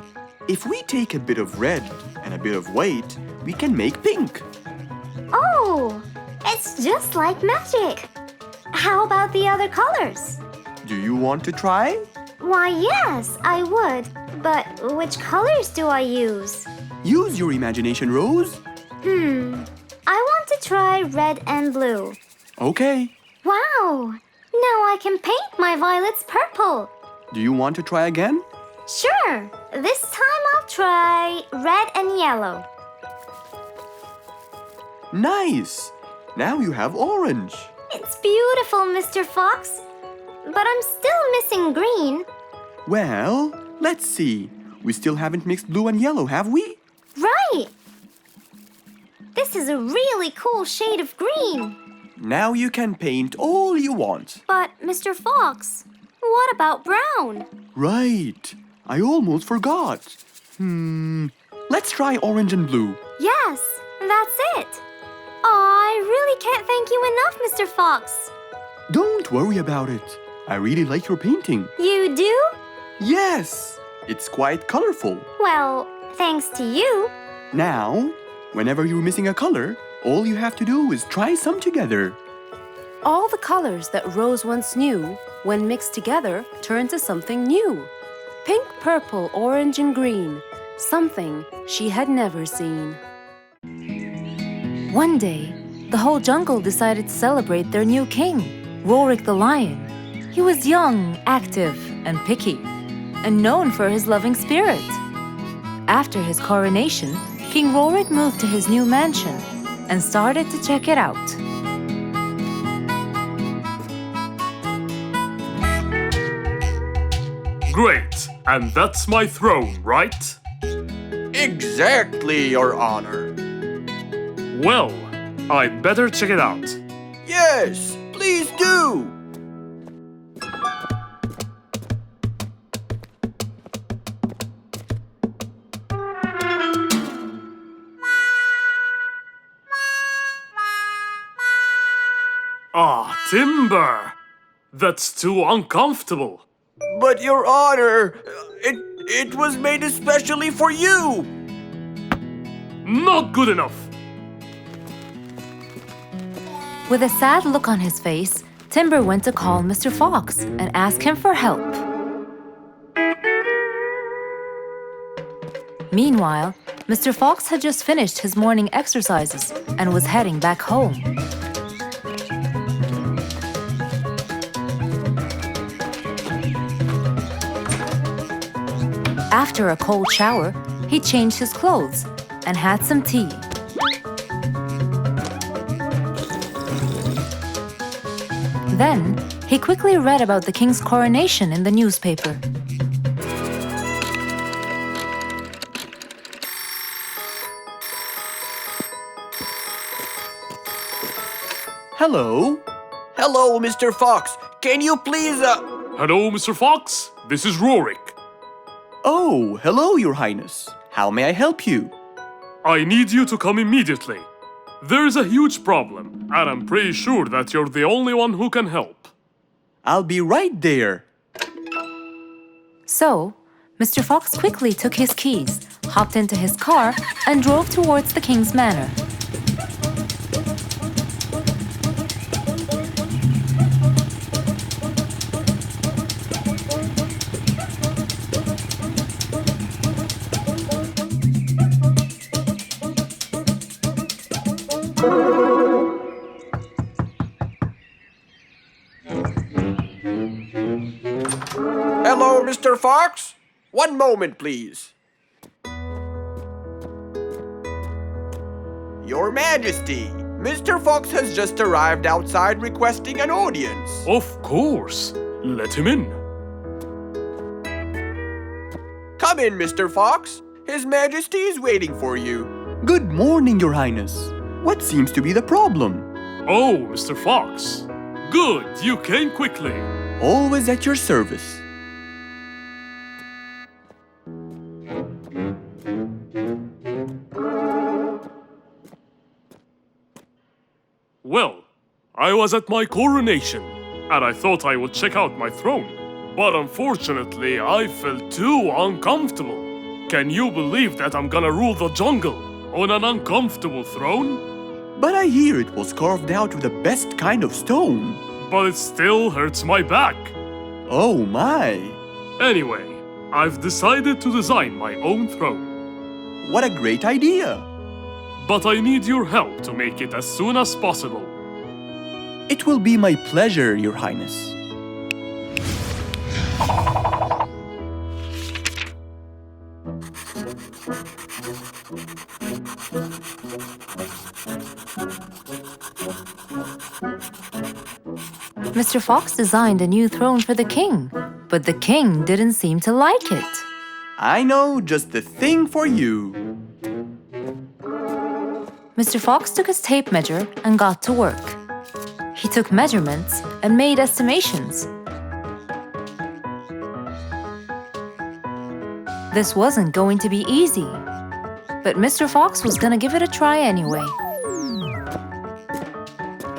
If we take a bit of red and a bit of white, we can make pink. Oh, it's just like magic. How about the other colors? Do you want to try? Why, yes, I would. But which colors do I use? Use your imagination, Rose. I want to try red and blue. Okay. Wow, now I can paint my violets purple. Do you want to try again? Sure, this time I'll try red and yellow. Nice. Now you have orange. It's beautiful, Mr. Fox. But I'm still missing green. Well, let's see. We still haven't mixed blue and yellow, have we? Right. This is a really cool shade of green. Now you can paint all you want. But, Mr. Fox, what about brown? Right. I almost forgot. Let's try orange and blue. Yes, that's it. I really can't thank you enough, Mr. Fox. Don't worry about it. I really like your painting. You do? Yes. It's quite colorful. Well, thanks to you. Now, whenever you're missing a color, all you have to do is try some together. All the colors that Rose once knew, when mixed together, turned to something new. Pink, purple, orange, and green. Something she had never seen. One day, the whole jungle decided to celebrate their new king, Rorik the lion. He was young, active, and picky, and known for his loving spirit. After his coronation, King Rorik moved to his new mansion and started to check it out. Great, and that's my throne, right? Exactly, Your Honor. Well, I'd better check it out. Yes, please do. Ah, timber! That's too uncomfortable. But Your Honor, it was made especially for you. Not good enough. With a sad look on his face, Timber went to call Mr. Fox and ask him for help. Meanwhile, Mr. Fox had just finished his morning exercises and was heading back home. After a cold shower, he changed his clothes and had some tea. Then, he quickly read about the king's coronation in the newspaper. Hello? Hello, Mr. Fox. Can you please, Hello, Mr. Fox. This is Rorik. Oh, hello, Your Highness. How may I help you? I need you to come immediately. There is a huge problem, and I'm pretty sure that you're the only one who can help. I'll be right there. So, Mr. Fox quickly took his keys, hopped into his car, and drove towards the king's manor. Hello, Mr. Fox. One moment, please. Your Majesty, Mr. Fox has just arrived outside requesting an audience. Of course. Let him in. Come in, Mr. Fox. His Majesty is waiting for you. Good morning, Your Highness. What seems to be the problem? Oh, Mr. Fox. Good, you came quickly. Always at your service. Well, I was at my coronation, and I thought I would check out my throne. But unfortunately, I felt too uncomfortable. Can you believe that I'm gonna rule the jungle on an uncomfortable throne? But I hear it was carved out with the best kind of stone. But it still hurts my back. Oh my! Anyway, I've decided to design my own throne. What a great idea! But I need your help to make it as soon as possible. It will be my pleasure, Your Highness. Mr. Fox designed a new throne for the king, but the king didn't seem to like it. I know just the thing for you. Mr. Fox took his tape measure and got to work. He took measurements and made estimations. This wasn't going to be easy, but Mr. Fox was gonna give it a try anyway.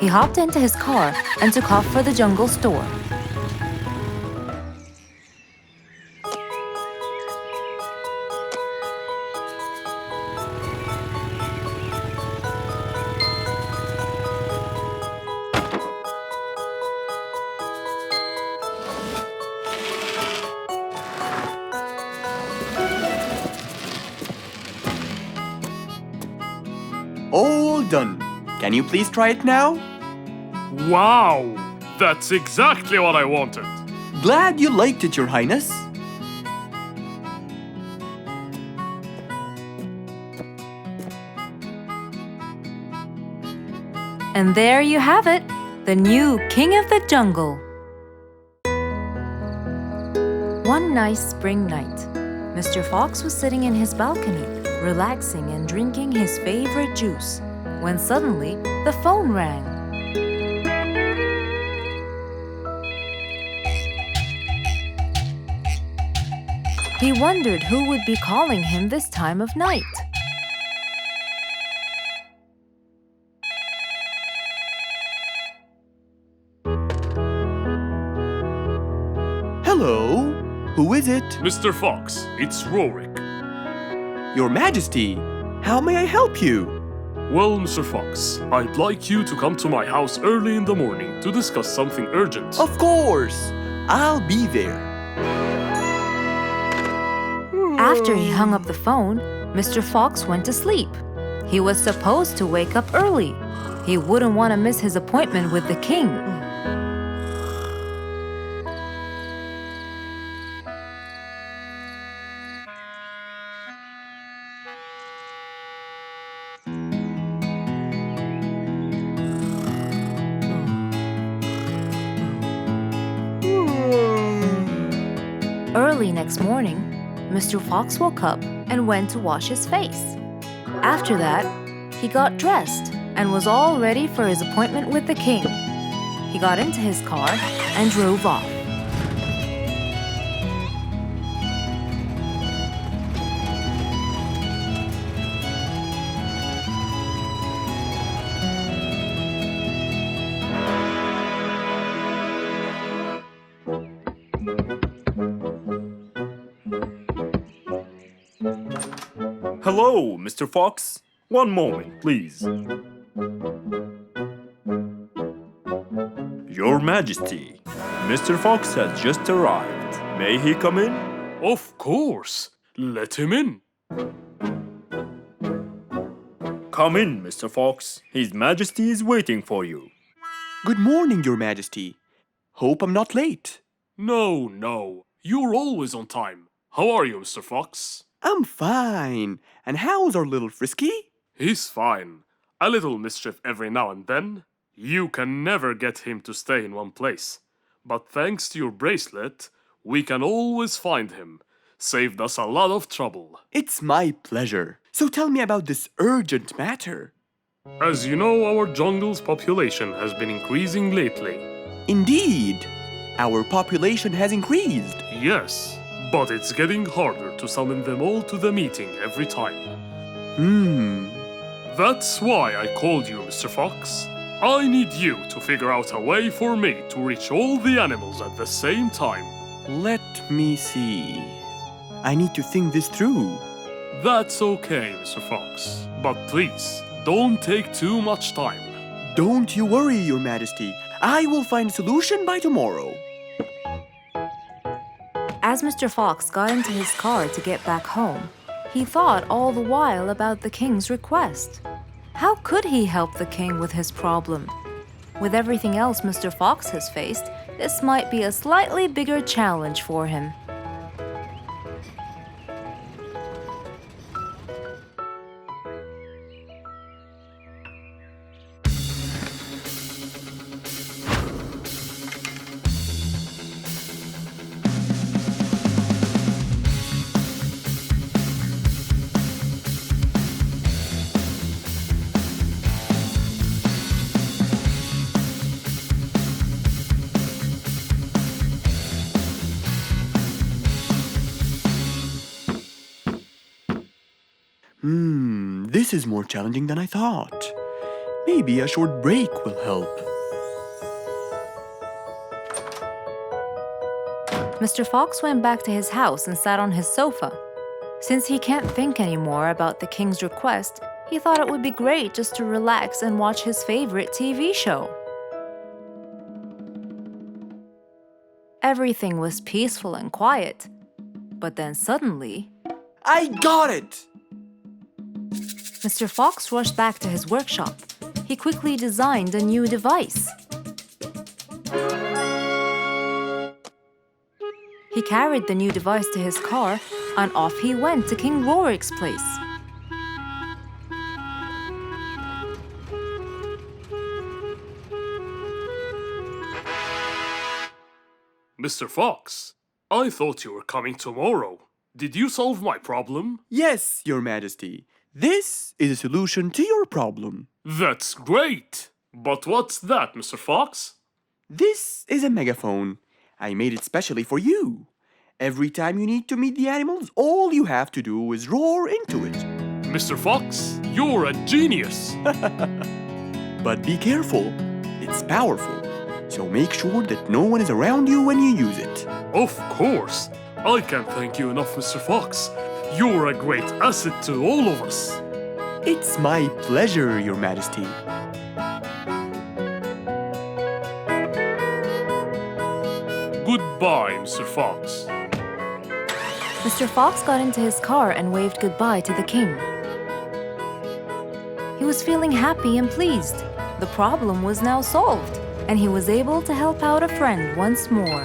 He hopped into his car and took off for the jungle store. All done. Can you please try it now? Wow! That's exactly what I wanted. Glad you liked it, Your Highness. And there you have it, the new King of the Jungle. One nice spring night, Mr. Fox was sitting in his balcony, relaxing and drinking his favorite juice, when suddenly the phone rang. He wondered who would be calling him this time of night. Hello. Who is it? Mr. Fox, it's Rorik. Your Majesty. How may I help you? Well, Mr. Fox, I'd like you to come to my house early in the morning to discuss something urgent. Of course. I'll be there. After he hung up the phone, Mr. Fox went to sleep. He was supposed to wake up early. He wouldn't want to miss his appointment with the king. Early next morning, Mr. Fox woke up and went to wash his face. After that, he got dressed and was all ready for his appointment with the king. He got into his car and drove off. Hello, Mr. Fox. One moment, please. Your Majesty, Mr. Fox has just arrived. May he come in? Of course. Let him in. Come in, Mr. Fox. His Majesty is waiting for you. Good morning, Your Majesty. Hope I'm not late. No. You're always on time. How are you, Mr. Fox? I'm fine. And how's our little Frisky? He's fine. A little mischief every now and then. You can never get him to stay in one place. But thanks to your bracelet, we can always find him. Saved us a lot of trouble. It's my pleasure. So tell me about this urgent matter. As you know, our jungle's population has been increasing lately. Indeed. Our population has increased. Yes, but it's getting harder to summon them all to the meeting every time. That's why I called you, Mr. Fox. I need you to figure out a way for me to reach all the animals at the same time. Let me see. I need to think this through. That's okay, Mr. Fox. But please, don't take too much time. Don't you worry, Your Majesty. I will find a solution by tomorrow. As Mr. Fox got into his car to get back home, he thought all the while about the king's request. How could he help the king with his problem? With everything else Mr. Fox has faced, this might be a slightly bigger challenge for him. This is more challenging than I thought. Maybe a short break will help. Mr. Fox went back to his house and sat on his sofa. Since he can't think anymore about the king's request, he thought it would be great just to relax and watch his favorite TV show. Everything was peaceful and quiet. But then suddenly, I got it! Mr. Fox rushed back to his workshop. He quickly designed a new device. He carried the new device to his car, and off he went to King Rorik's place. Mr. Fox, I thought you were coming tomorrow. Did you solve my problem? Yes, Your Majesty. This is a solution to your problem. That's great! But what's that, Mr. Fox? This is a megaphone. I made it specially for you. Every time you need to meet the animals, all you have to do is roar into it. Mr. Fox, you're a genius! But be careful. It's powerful. So make sure that no one is around you when you use it. Of course. I can't thank you enough, Mr. Fox. You're a great asset to all of us. It's my pleasure, Your Majesty. Goodbye, Mr. Fox. Mr. Fox got into his car and waved goodbye to the king. He was feeling happy and pleased. The problem was now solved, and he was able to help out a friend once more.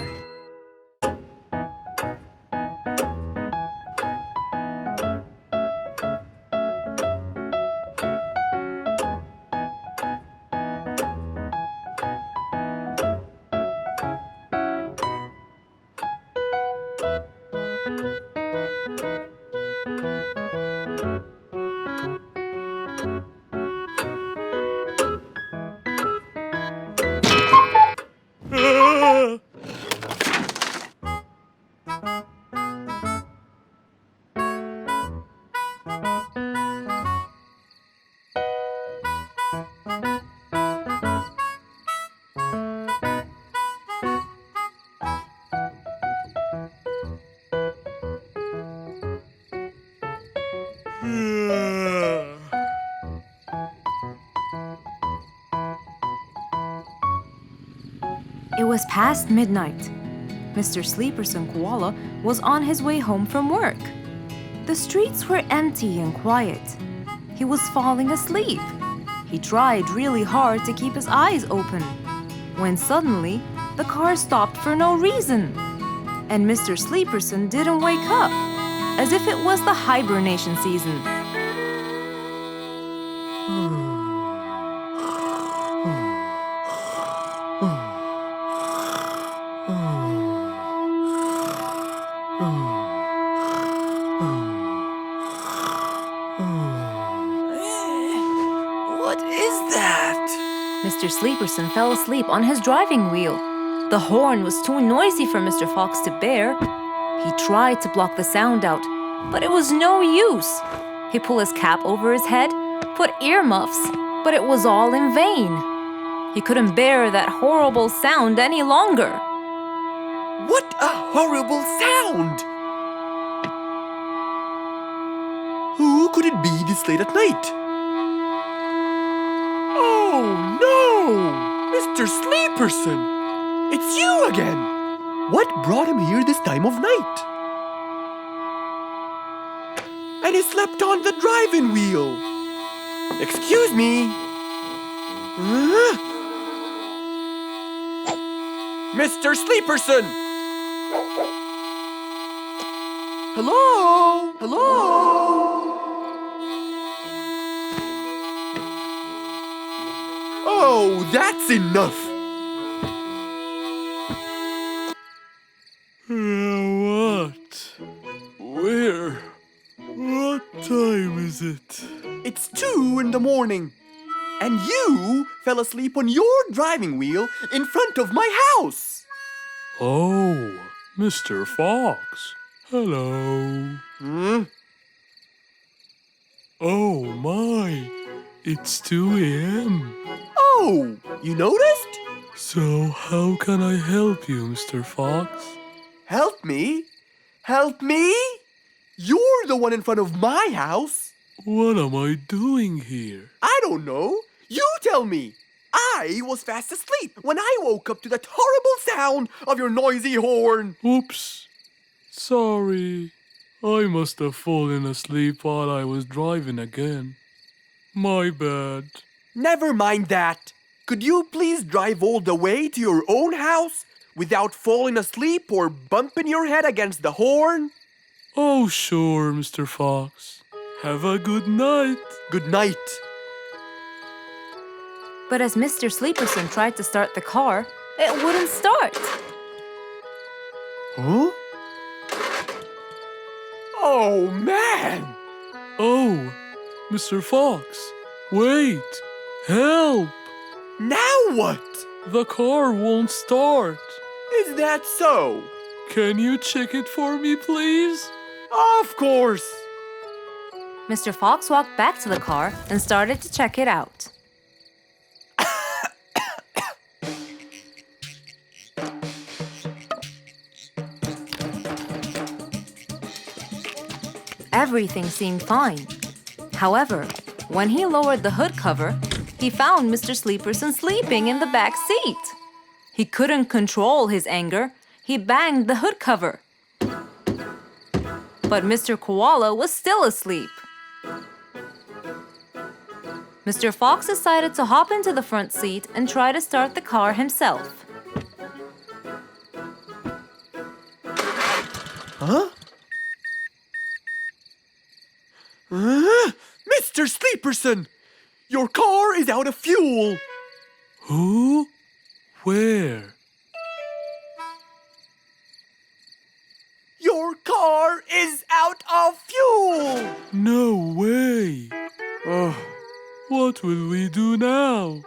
It was past midnight. Mr. Sleeperson Koala was on his way home from work. The streets were empty and quiet. He was falling asleep. He tried really hard to keep his eyes open, when suddenly the car stopped for no reason. And Mr. Sleeperson didn't wake up, as if it was the hibernation season. What is that? Mr. Sleeperson fell asleep on his driving wheel. The horn was too noisy for Mr. Fox to bear. He tried to block the sound out, but it was no use. He pulled his cap over his head, put earmuffs, but it was all in vain. He couldn't bear that horrible sound any longer. What a horrible sound! Who could it be this late at night? Oh no! Mr. Sleeperson! It's you again! What brought him here this time of night? And he slept on the driving wheel! Excuse me! Huh? Mr. Sleeperson! Hello? Hello? Oh, that's enough! What? Where? What time is it? It's 2 in the morning. And you fell asleep on your driving wheel in front of my house. Oh, Mr. Fox. Hello. Hmm? Oh my, it's 2 a.m. Oh, you noticed? So how can I help you, Mr. Fox? Help me? Help me? You're the one in front of my house. What am I doing here? I don't know. You tell me. I was fast asleep when I woke up to that horrible sound of your noisy horn. Oops. Sorry. I must have fallen asleep while I was driving again. My bad. Never mind that. Could you please drive all the way to your own house without falling asleep or bumping your head against the horn? Oh, sure, Mr. Fox. Have a good night. Good night. But as Mr. Sleeperson tried to start the car, it wouldn't start. Huh? Oh, man! Oh, Mr. Fox. Wait. Help! Now what? The car won't start. Is that so? Can you check it for me, please? Of course! Mr. Fox walked back to the car and started to check it out. Everything seemed fine. However, when he lowered the hood cover, he found Mr. Sleeperson sleeping in the back seat. He couldn't control his anger. He banged the hood cover. But Mr. Koala was still asleep. Mr. Fox decided to hop into the front seat and try to start the car himself. Huh? Mr. Sleeperson! Your car is out of fuel! Who? Where? Your car is out of fuel! No way! Oh, What will we do now?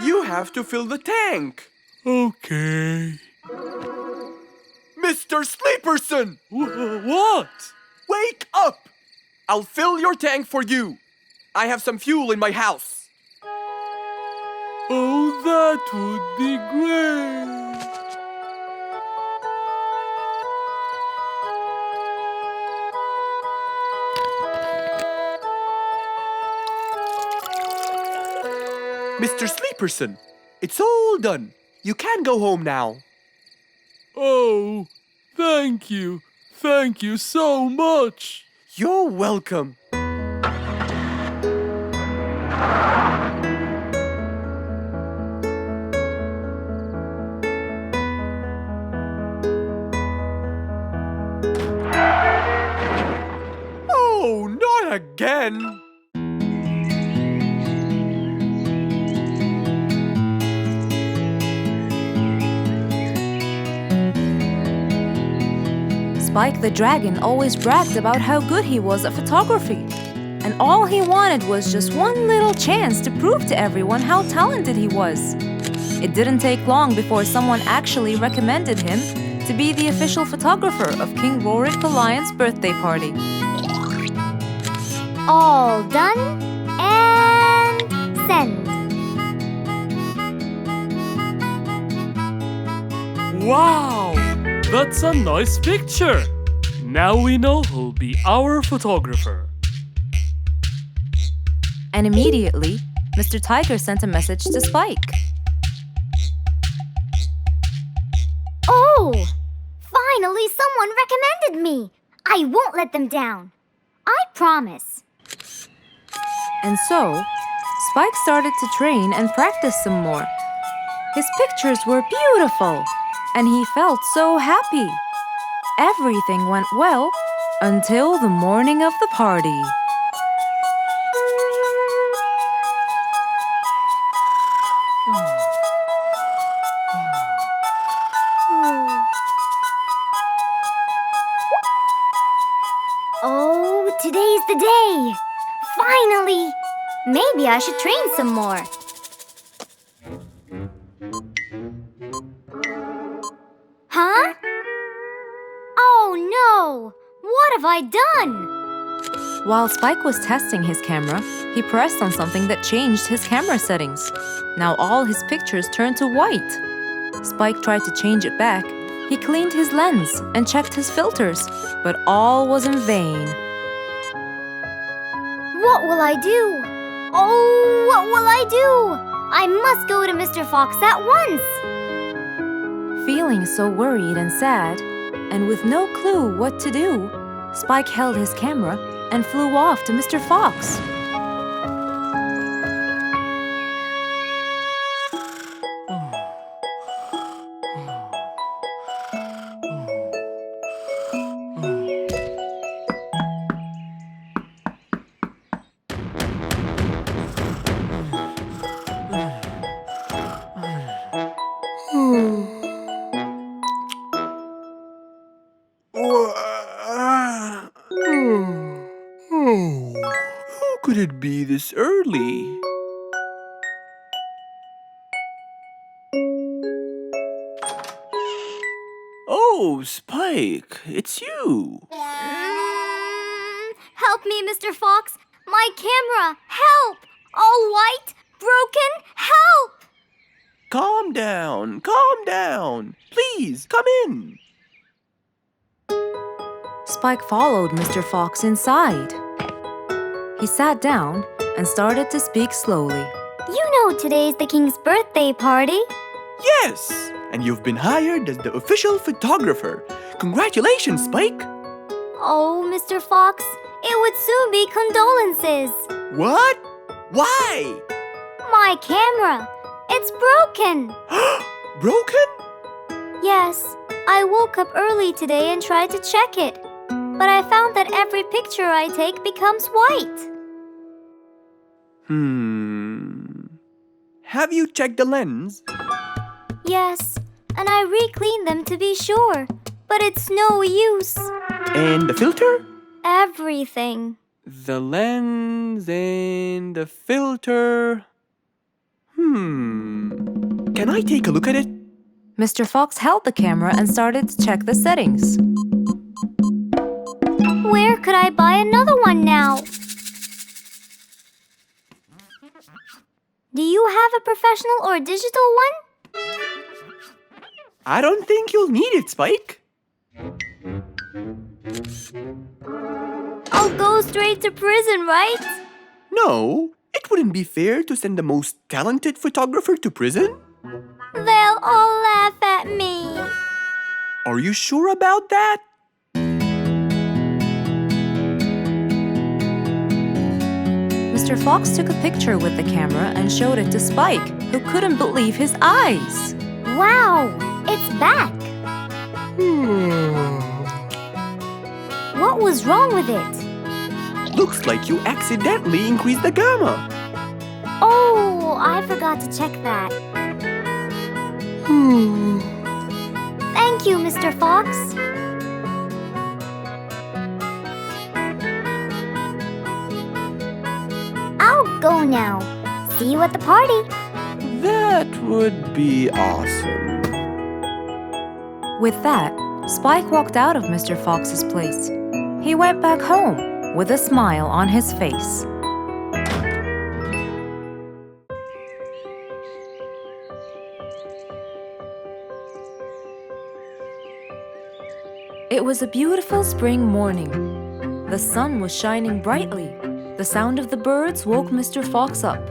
you have to fill the tank! Okay. Mr. Sleeperson! What? Wake up! I'll fill your tank for you. I have some fuel in my house. Oh, that would be great. Mr. Sleeperson, it's all done. You can go home now. Oh, thank you. Thank you so much. You're welcome. Oh, not again! Spike the Dragon always bragged about how good he was at photography. And all he wanted was just one little chance to prove to everyone how talented he was. It didn't take long before someone actually recommended him to be the official photographer of King Rorik the Lion's birthday party. All done and send. Wow, that's a nice picture. Now we know who'll be our photographer. And immediately, Mr. Tiger sent a message to Spike. Oh! Finally, someone recommended me. I won't let them down. I promise. And so, Spike started to train and practice some more. His pictures were beautiful, and he felt so happy. Everything went well until the morning of the party. Oh, today's the day. Finally! Maybe I should train some more. Huh? Oh no! What have I done? While Spike was testing his camera, he pressed on something that changed his camera settings. Now all his pictures turned to white. Spike tried to change it back. He cleaned his lens and checked his filters, but all was in vain. What will I do? Oh, what will I do? I must go to Mr. Fox at once. Feeling so worried and sad, and with no clue what to do, Spike held his camera and flew off to Mr. Fox. Who could it be this early? Oh, Spike, it's you. Help me, Mr. Fox. My camera. Help! All white, broken. Help! Calm down, calm down. Please, come in. Spike followed Mr. Fox inside. He sat down and started to speak slowly. You know today's the king's birthday party. Yes! And you've been hired as the official photographer. Congratulations, Spike! Oh, Mr. Fox, it would soon be condolences. What? Why? My camera, it's broken. Broken? Yes, I woke up early today and tried to check it. But I found that every picture I take becomes white. Have you checked the lens? Yes, and I re-cleaned them to be sure. But it's no use. And the filter? Everything. The lens and the filter. Can I take a look at it? Mr. Fox held the camera and started to check the settings. Where could I buy another one now? Do you have a professional or digital one? I don't think you'll need it, Spike. I'll go straight to prison, right? No, it wouldn't be fair to send the most talented photographer to prison. They'll all laugh at me. Are you sure about that? Mr. Fox took a picture with the camera and showed it to Spike, who couldn't believe his eyes. Wow, it's back. What was wrong with it? Looks like you accidentally increased the gamma. Oh, I forgot to check that. Thank you, Mr. Fox. I'll go now. See you at the party. That would be awesome. With that, Spike walked out of Mr. Fox's place. He went back home with a smile on his face. It was a beautiful spring morning. The sun was shining brightly. The sound of the birds woke Mr. Fox up.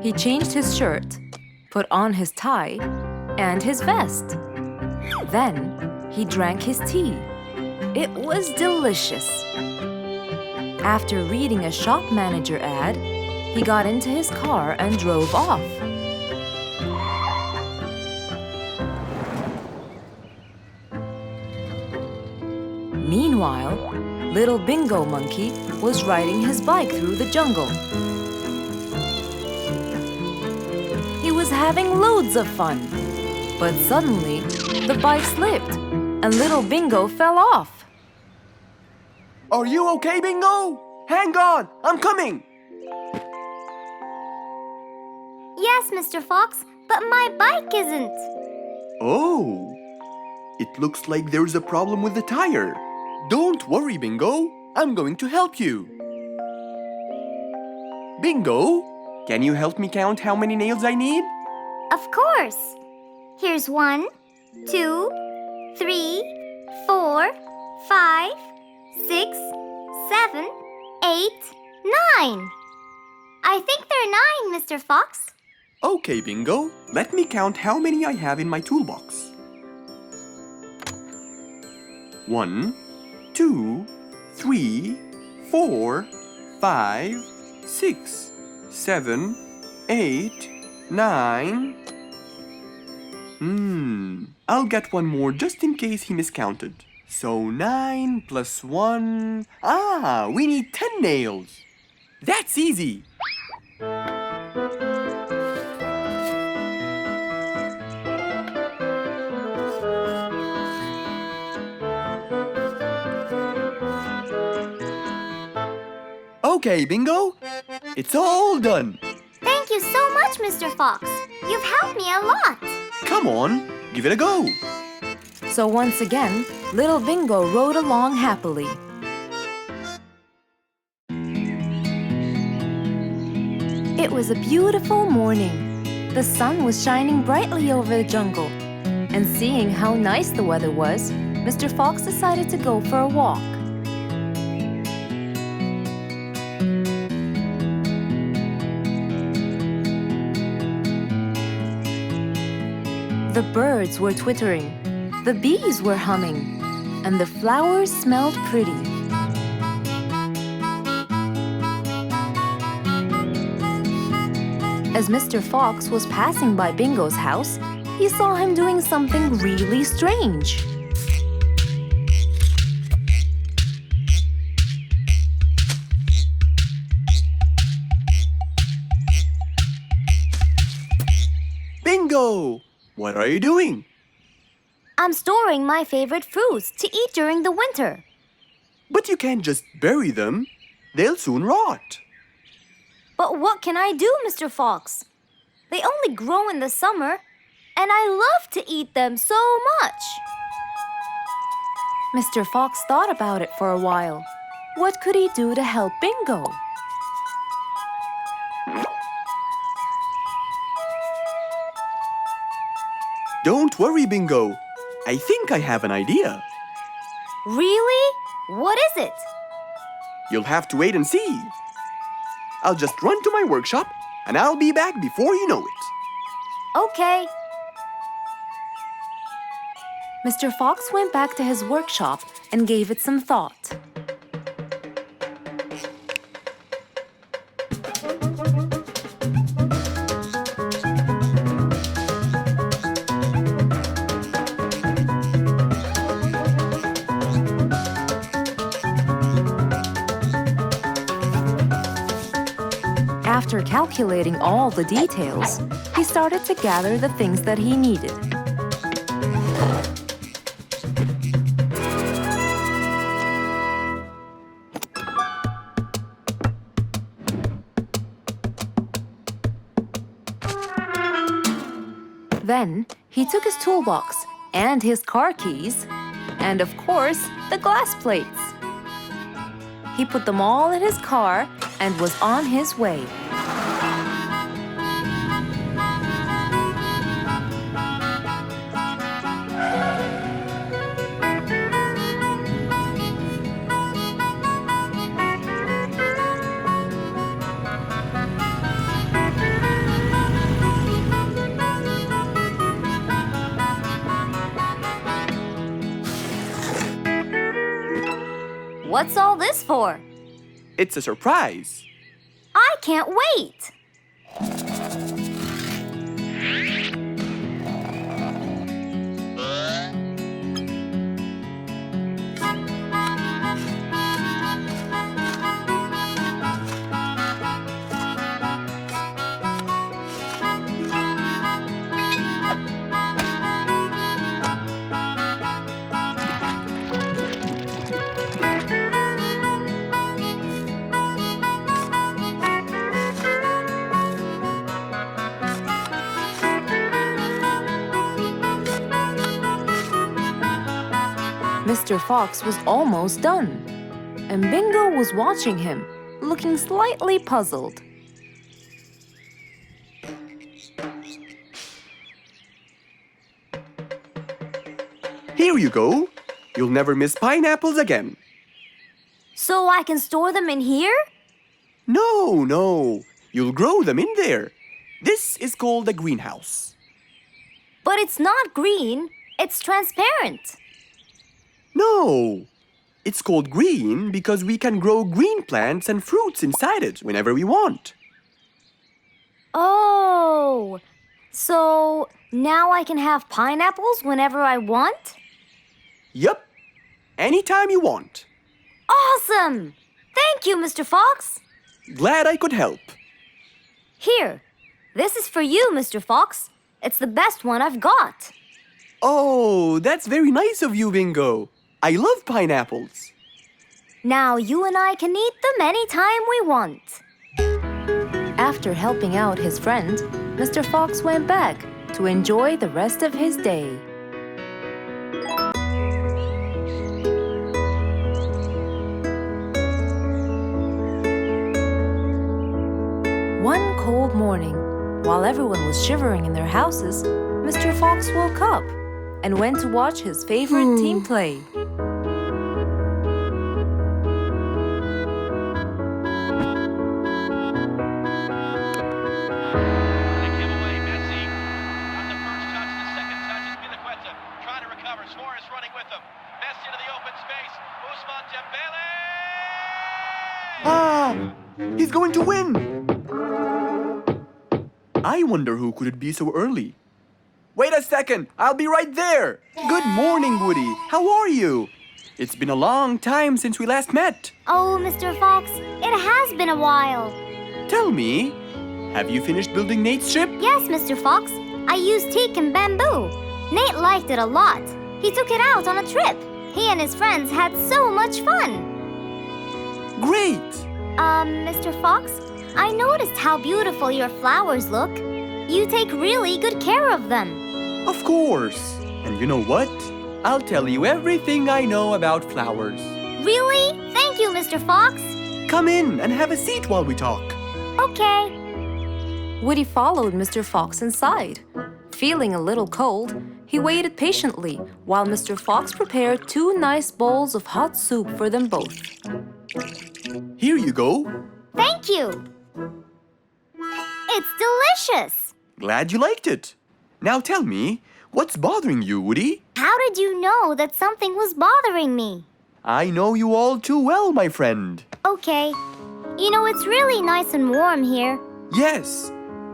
He changed his shirt, put on his tie, and his vest. Then he drank his tea. It was delicious. After reading a shop manager ad, he got into his car and drove off. Meanwhile, little Bingo Monkey was riding his bike through the jungle. He was having loads of fun, but suddenly the bike slipped and little Bingo fell off. Are you okay, Bingo? Hang on, I'm coming. Yes, Mr. Fox, but my bike isn't. Oh, it looks like there's a problem with the tire. Don't worry, Bingo. I'm going to help you. Bingo, can you help me count how many nails I need? Of course. Here's 1, 2, 3, 4, 5, 6, 7, 8, 9. I think there are 9, Mr. Fox. Okay, Bingo. Let me count how many I have in my toolbox. 1, 2, 3, 4, 5, 6, 7, 8, 9. I'll get one more just in case he miscounted. So 9 plus 1. We need 10 nails. That's easy. Okay, Bingo. It's all done. Thank you so much, Mr. Fox. You've helped me a lot. Come on, give it a go. So once again, little Bingo rode along happily. It was a beautiful morning. The sun was shining brightly over the jungle. And seeing how nice the weather was, Mr. Fox decided to go for a walk. The birds were twittering, the bees were humming, and the flowers smelled pretty. As Mr. Fox was passing by Bingo's house, he saw him doing something really strange. Bingo! What are you doing? I'm storing my favorite fruits to eat during the winter. But you can't just bury them. They'll soon rot. But what can I do, Mr. Fox? They only grow in the summer, and I love to eat them so much. Mr. Fox thought about it for a while. What could he do to help Bingo? Don't worry, Bingo. I think I have an idea. Really? What is it? You'll have to wait and see. I'll just run to my workshop, and I'll be back before you know it. Okay. Mr. Fox went back to his workshop and gave it some thought. After calculating all the details, he started to gather the things that he needed. Then he took his toolbox and his car keys, and of course, the glass plates. He put them all in his car and was on his way. What's all this for? It's a surprise. I can't wait! Mr. Fox was almost done, and Bingo was watching him, looking slightly puzzled. Here you go. You'll never miss pineapples again. So I can store them in here? No. You'll grow them in there. This is called a greenhouse. But it's not green, it's transparent. No. It's called green because we can grow green plants and fruits inside it whenever we want. Oh, so now I can have pineapples whenever I want? Yup. Anytime you want. Awesome! Thank you, Mr. Fox. Glad I could help. Here, this is for you, Mr. Fox. It's the best one I've got. Oh, that's very nice of you, Bingo. I love pineapples. Now you and I can eat them anytime we want. After helping out his friend, Mr. Fox went back to enjoy the rest of his day. One cold morning, while everyone was shivering in their houses, Mr. Fox woke up and went to watch his favorite team play. Ah! He's going to win! I wonder who could it be so early? Wait a second! I'll be right there! Good morning, Woody! How are you? It's been a long time since we last met. Oh, Mr. Fox, it has been a while. Tell me, have you finished building Nate's ship? Yes, Mr. Fox. I used teak and bamboo. Nate liked it a lot. He took it out on a trip. He and his friends had so much fun. Great! Mr. Fox, I noticed how beautiful your flowers look. You take really good care of them. Of course. And you know what? I'll tell you everything I know about flowers. Really? Thank you, Mr. Fox. Come in and have a seat while we talk. Okay. Woody followed Mr. Fox inside. Feeling a little cold, he waited patiently while Mr. Fox prepared 2 nice bowls of hot soup for them both. Here you go. Thank you. It's delicious. Glad you liked it. Now tell me, what's bothering you, Woody? How did you know that something was bothering me? I know you all too well, my friend. Okay. You know, it's really nice and warm here. Yes,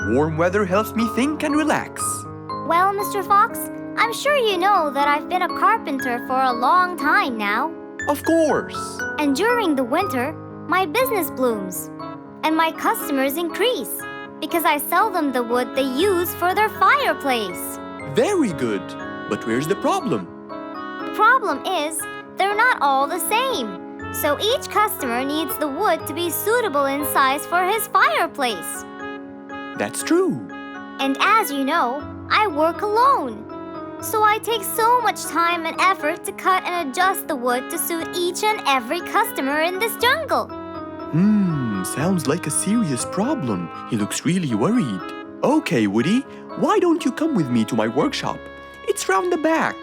warm weather helps me think and relax. Well, Mr. Fox, I'm sure you know that I've been a carpenter for a long time now. Of course. And during the winter, my business blooms. And my customers increase because I sell them the wood they use for their fireplace. Very good. But where's the problem? The problem is, they're not all the same. So each customer needs the wood to be suitable in size for his fireplace. That's true. And as you know, I work alone. So I take so much time and effort to cut and adjust the wood to suit each and every customer in this jungle. Sounds like a serious problem. He looks really worried. Okay, Woody, why don't you come with me to my workshop? It's round the back.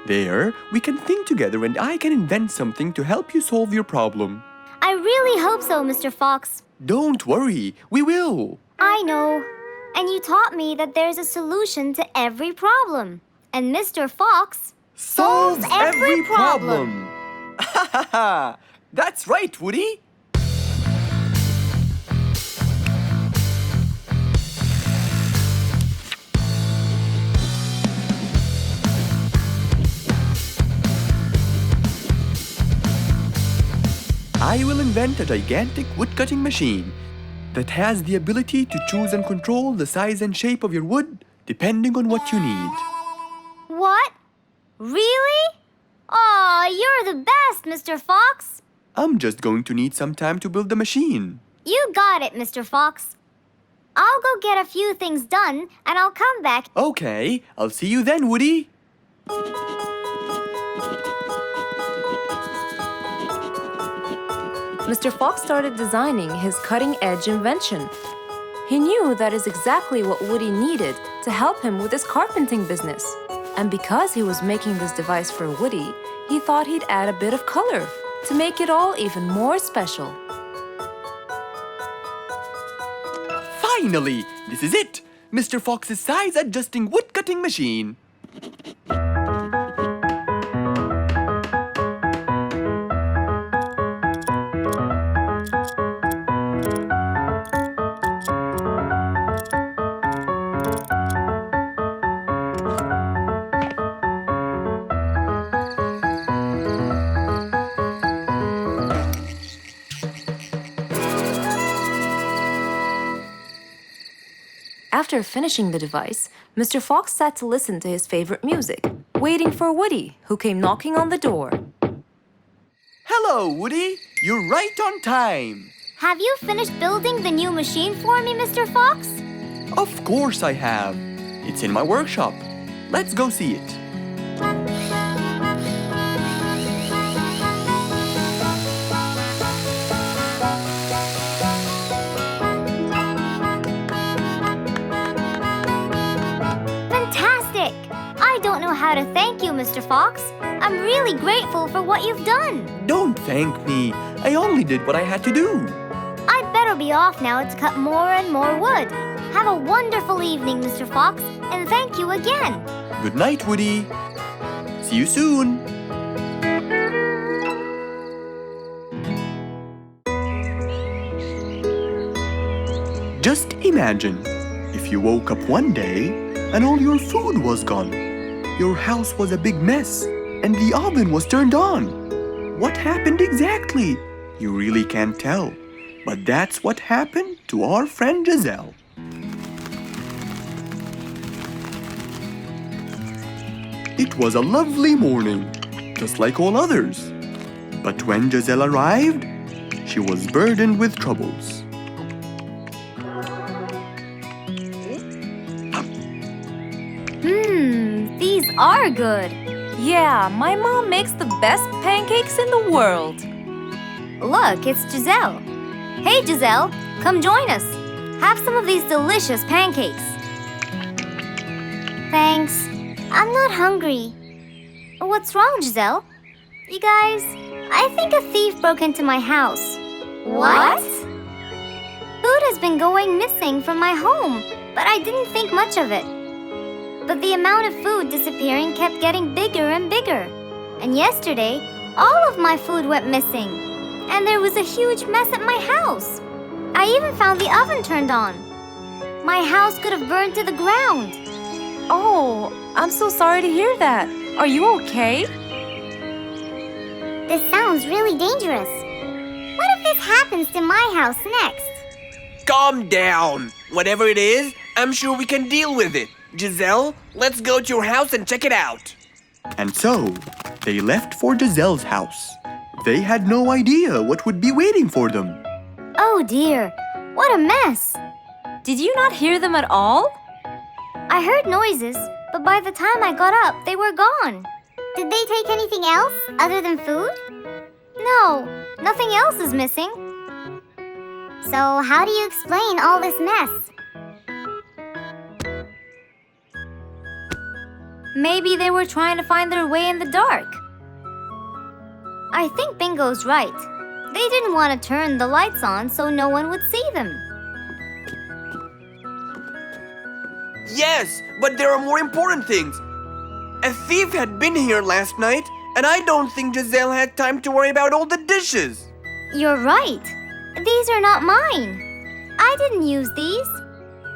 There, we can think together and I can invent something to help you solve your problem. I really hope so, Mr. Fox. Don't worry, we will. I know. And you taught me that there's a solution to every problem. And Mr. Fox solves every problem. Ha ha ha! That's right, Woody. I will invent a gigantic wood-cutting machine that has the ability to choose and control the size and shape of your wood depending on what you need. What? Really? Aw, you're the best, Mr. Fox. I'm just going to need some time to build the machine. You got it, Mr. Fox. I'll go get a few things done and I'll come back. Okay, I'll see you then, Woody. Mr. Fox started designing his cutting-edge invention. He knew that is exactly what Woody needed to help him with his carpenting business. And because he was making this device for Woody, he thought he'd add a bit of color to make it all even more special. Finally, this is it! Mr. Fox's size-adjusting wood-cutting machine. After finishing the device, Mr. Fox sat to listen to his favorite music, waiting for Woody, who came knocking on the door. Hello, Woody. You're right on time. Have you finished building the new machine for me, Mr. Fox? Of course I have. It's in my workshop. Let's go see it. how to thank you, Mr. Fox. I'm really grateful for what you've done. Don't thank me. I only did what I had to do. I'd better be off now to cut more and more wood. Have a wonderful evening, Mr. Fox, and thank you again. Good night, Woody. See you soon. Just imagine if you woke up one day and all your food was gone. Your house was a big mess and the oven was turned on. What happened exactly? You really can't tell. But that's what happened to our friend Giselle. It was a lovely morning, just like all others. But when Giselle arrived, she was burdened with troubles. These are good. Yeah, my mom makes the best pancakes in the world. Look, it's Giselle. Hey, Giselle, come join us. Have some of these delicious pancakes. Thanks. I'm not hungry. What's wrong, Giselle? You guys, I think a thief broke into my house. What? Food has been going missing from my home, but I didn't think much of it. But the amount of food disappearing kept getting bigger and bigger. And yesterday, all of my food went missing. And there was a huge mess at my house. I even found the oven turned on. My house could have burned to the ground. Oh, I'm so sorry to hear that. Are you okay? This sounds really dangerous. What if this happens to my house next? Calm down. Whatever it is, I'm sure we can deal with it. Giselle, let's go to your house and check it out. And so, they left for Giselle's house. They had no idea what would be waiting for them. Oh dear, what a mess. Did you not hear them at all? I heard noises, but by the time I got up, they were gone. Did they take anything else other than food? No, nothing else is missing. So how do you explain all this mess? Maybe they were trying to find their way in the dark. I think Bingo's right. They didn't want to turn the lights on so no one would see them. Yes, but there are more important things. A thief had been here last night, and I don't think Giselle had time to worry about all the dishes. You're right. These are not mine. I didn't use these.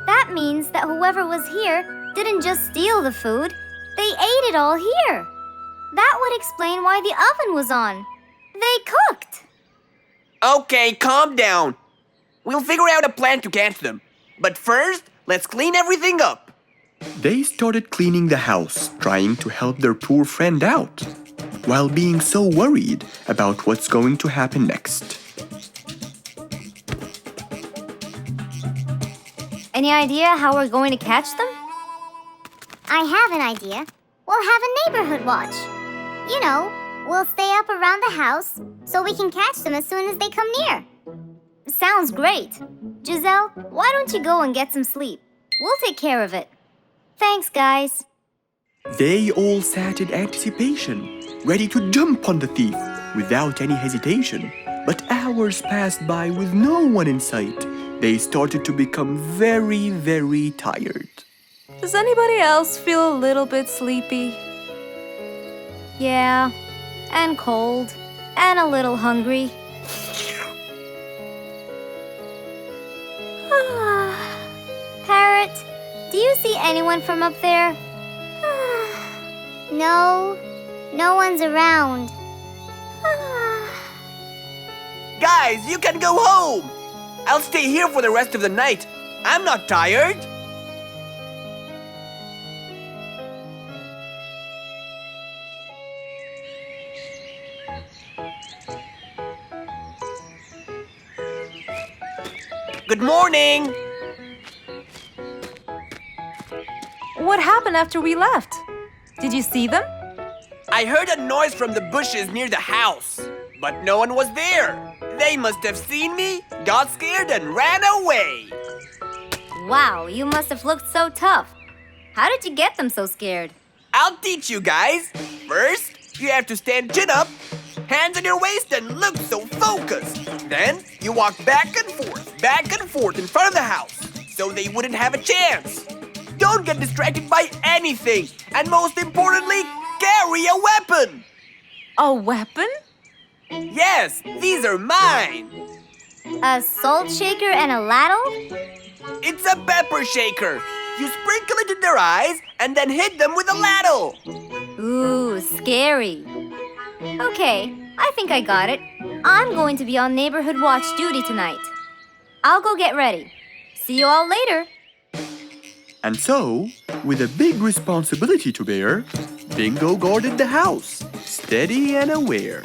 That means that whoever was here didn't just steal the food. They ate it all here. That would explain why the oven was on. They cooked. Okay, calm down. We'll figure out a plan to catch them. But first, let's clean everything up. They started cleaning the house, trying to help their poor friend out, while being so worried about what's going to happen next. Any idea how we're going to catch them? I have an idea. We'll have a neighborhood watch. You know, we'll stay up around the house so we can catch them as soon as they come near. Sounds great. Giselle, why don't you go and get some sleep? We'll take care of it. Thanks, guys. They all sat in anticipation, ready to jump on the thief without any hesitation. But hours passed by with no one in sight. They started to become very, very tired. Does anybody else feel a little bit sleepy? Yeah, and cold, and a little hungry. Parrot, do you see anyone from up there? No, no one's around. Guys, you can go home! I'll stay here for the rest of the night. I'm not tired. Good morning! What happened after we left? Did you see them? I heard a noise from the bushes near the house, but no one was there. They must have seen me, got scared, and ran away. Wow, you must have looked so tough. How did you get them so scared? I'll teach you guys. First, you have to stand chin up, hands on your waist, and look so focused. Then, you walk back and forth in front of the house, so they wouldn't have a chance. Don't get distracted by anything, and most importantly, carry a weapon. A weapon? Yes, these are mine. A salt shaker and a ladle? It's a pepper shaker. You sprinkle it in their eyes and then hit them with a ladle. Ooh, scary. Okay, I think I got it. I'm going to be on neighborhood watch duty tonight. I'll go get ready. See you all later. And so, with a big responsibility to bear, Bingo guarded the house, steady and aware.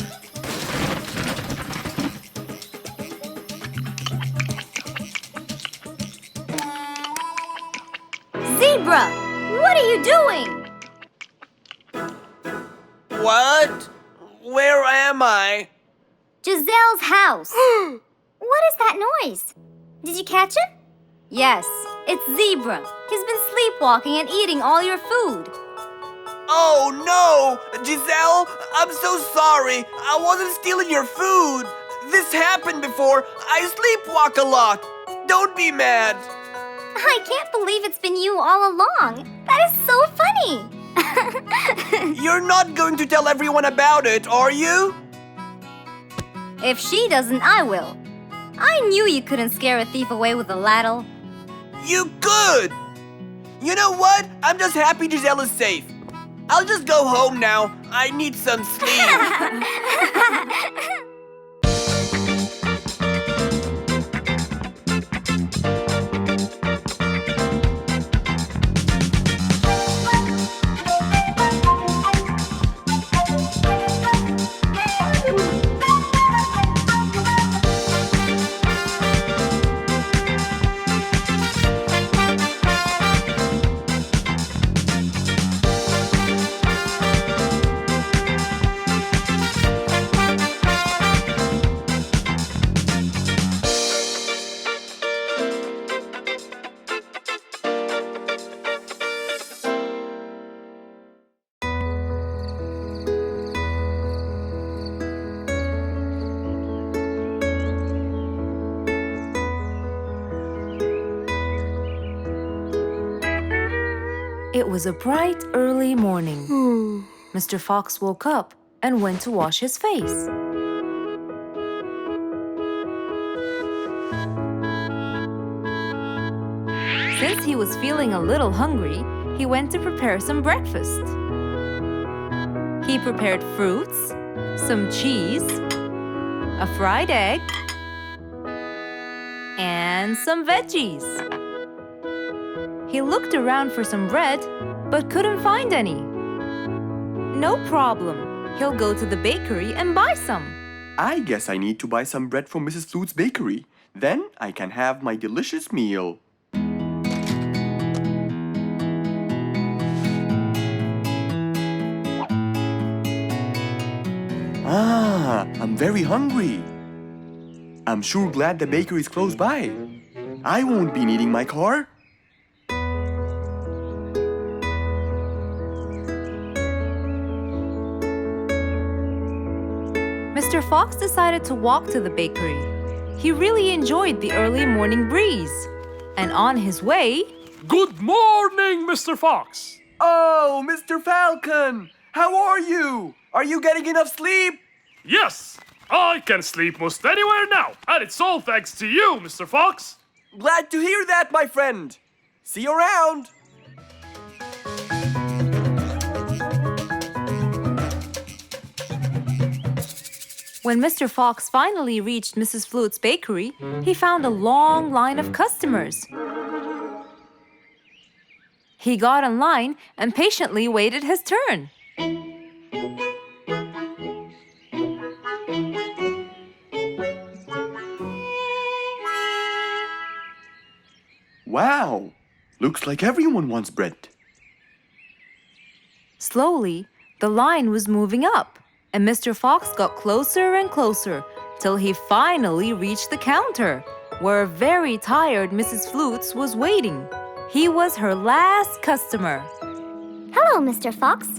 Zebra, what are you doing? What? Where am I? Giselle's house. What is that noise? Did you catch it? Yes, it's Zebra. He's been sleepwalking and eating all your food. Oh no! Giselle, I'm so sorry. I wasn't stealing your food. This happened before. I sleepwalk a lot. Don't be mad. I can't believe it's been you all along. That is so funny. You're not going to tell everyone about it, are you? If she doesn't, I will. I knew you couldn't scare a thief away with a ladle. You could! You know what? I'm just happy Giselle is safe. I'll just go home now. I need some sleep. It was a bright, early morning. Mr. Fox woke up and went to wash his face. Since he was feeling a little hungry, he went to prepare some breakfast. He prepared fruits, some cheese, a fried egg, and some veggies. He looked around for some bread, but couldn't find any. No problem. He'll go to the bakery and buy some. I guess I need to buy some bread from Mrs. Flute's bakery. Then I can have my delicious meal. I'm very hungry. I'm sure glad the bakery is close by. I won't be needing my car. Mr. Fox decided to walk to the bakery. He really enjoyed the early morning breeze. And on his way... Good morning, Mr. Fox. Oh, Mr. Falcon! How are you? Are you getting enough sleep? Yes, I can sleep most anywhere now, and it's all thanks to you, Mr. Fox. Glad to hear that, my friend. See you around. When Mr. Fox finally reached Mrs. Flute's bakery, he found a long line of customers. He got in line and patiently waited his turn. Wow! Looks like everyone wants bread. Slowly, the line was moving up, and Mr. Fox got closer and closer till he finally reached the counter, where a very tired Mrs. Flutes was waiting. He was her last customer. Hello, Hello, Mr. Fox.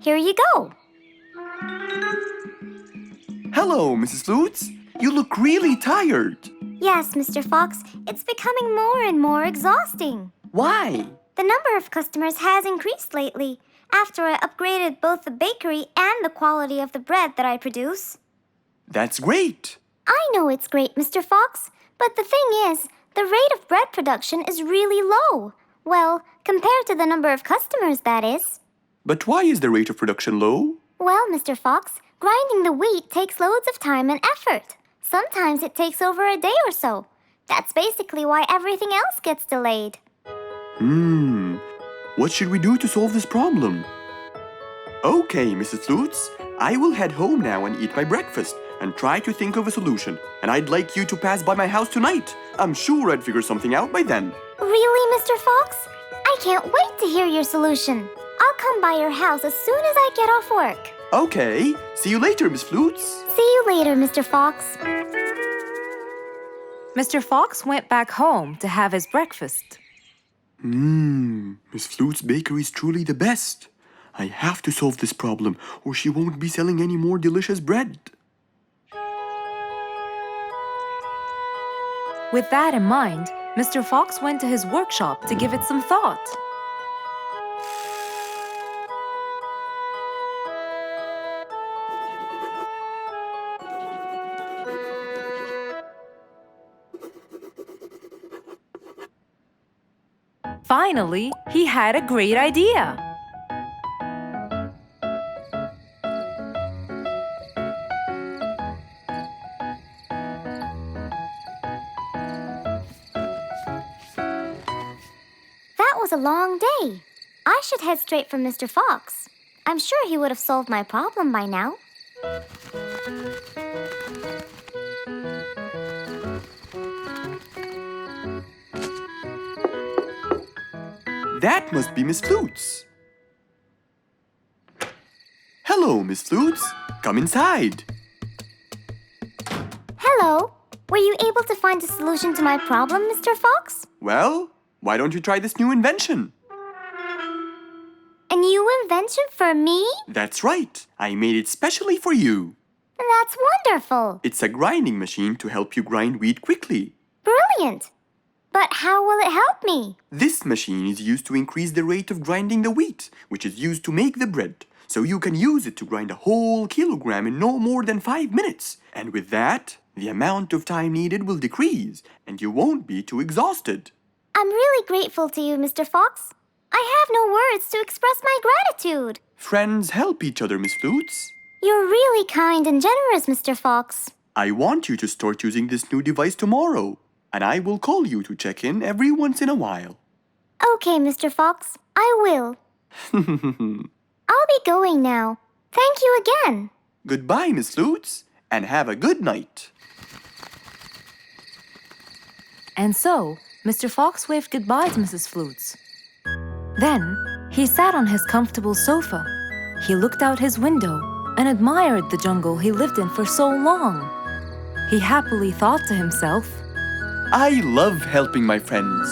Here you go. Hello, Mrs. Flutes. You look really tired. Yes, Mr. Fox, it's becoming more and more exhausting. Why? The number of customers has increased lately after I upgraded both the bakery and the quality of the bread that I produce. That's great. I know it's great, Mr. Fox, but the thing is, the rate of bread production is really low. Well, compared to the number of customers, that is. But why is the rate of production low? Well, Mr. Fox, grinding the wheat takes loads of time and effort. Sometimes it takes over a day or so. That's basically why everything else gets delayed. What should we do to solve this problem? Okay, Mrs. Flutes, I will head home now and eat my breakfast and try to think of a solution. And I'd like you to pass by my house tonight. I'm sure I'd figure something out by then. Really, Mr. Fox? I can't wait to hear your solution. I'll come by your house as soon as I get off work. Okay, see you later, Miss Flutes. See you later, Mr. Fox. Mr. Fox went back home to have his breakfast. Miss Flute's bakery is truly the best. I have to solve this problem or she won't be selling any more delicious bread. With that in mind, Mr. Fox went to his workshop to give it some thought. Finally, he had a great idea. That was a long day. I should head straight for Mr. Fox. I'm sure he would have solved my problem by now. That must be Miss Flutes. Hello, Miss Flutes. Come inside. Hello. Were you able to find a solution to my problem, Mr. Fox? Well, why don't you try this new invention? A new invention for me? That's right. I made it specially for you. That's wonderful. It's a grinding machine to help you grind wheat quickly. Brilliant. But how will it help me? This machine is used to increase the rate of grinding the wheat, which is used to make the bread. So you can use it to grind a whole kilogram in no more than 5 minutes. And with that, the amount of time needed will decrease, and you won't be too exhausted. I'm really grateful to you, Mr. Fox. I have no words to express my gratitude. Friends help each other, Miss Flutes. You're really kind and generous, Mr. Fox. I want you to start using this new device tomorrow, and I will call you to check in every once in a while. Okay, Mr. Fox, I will. I'll be going now. Thank you again. Goodbye, Miss Flutes, and have a good night. And so, Mr. Fox waved goodbye to Mrs. Flutes. Then, he sat on his comfortable sofa. He looked out his window and admired the jungle he lived in for so long. He happily thought to himself, I love helping my friends.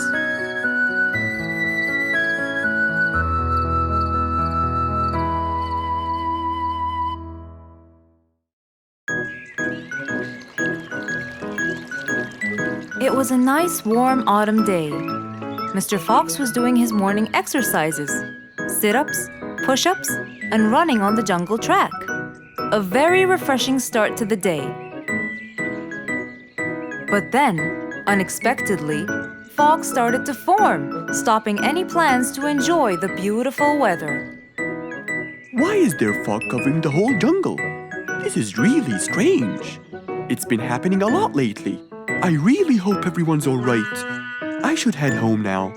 It was a nice warm autumn day. Mr. Fox was doing his morning exercises, sit-ups, push-ups, and running on the jungle track. A very refreshing start to the day. But then, unexpectedly, fog started to form, stopping any plans to enjoy the beautiful weather. Why is there fog covering the whole jungle? This is really strange. It's been happening a lot lately. I really hope everyone's all right. I should head home now.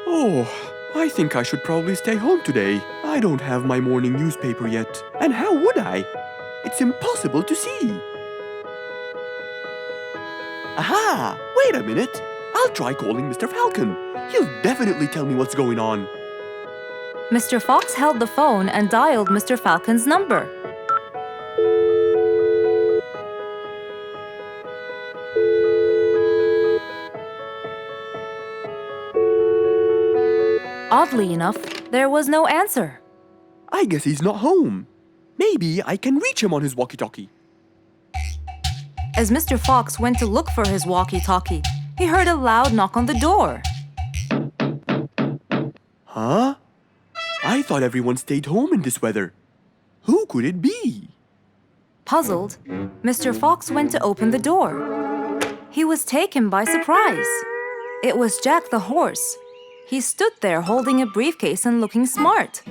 Oh, I think I should probably stay home today. I don't have my morning newspaper yet. And how would I? It's impossible to see. Aha! Wait a minute. I'll try calling Mr. Falcon. He'll definitely tell me what's going on. Mr. Fox held the phone and dialed Mr. Falcon's number. Oddly enough, there was no answer. I guess he's not home. Maybe I can reach him on his walkie-talkie. As Mr. Fox went to look for his walkie-talkie, he heard a loud knock on the door. Huh? I thought everyone stayed home in this weather. Who could it be? Puzzled, Mr. Fox went to open the door. He was taken by surprise. It was Jack the horse. He stood there holding a briefcase and looking smart.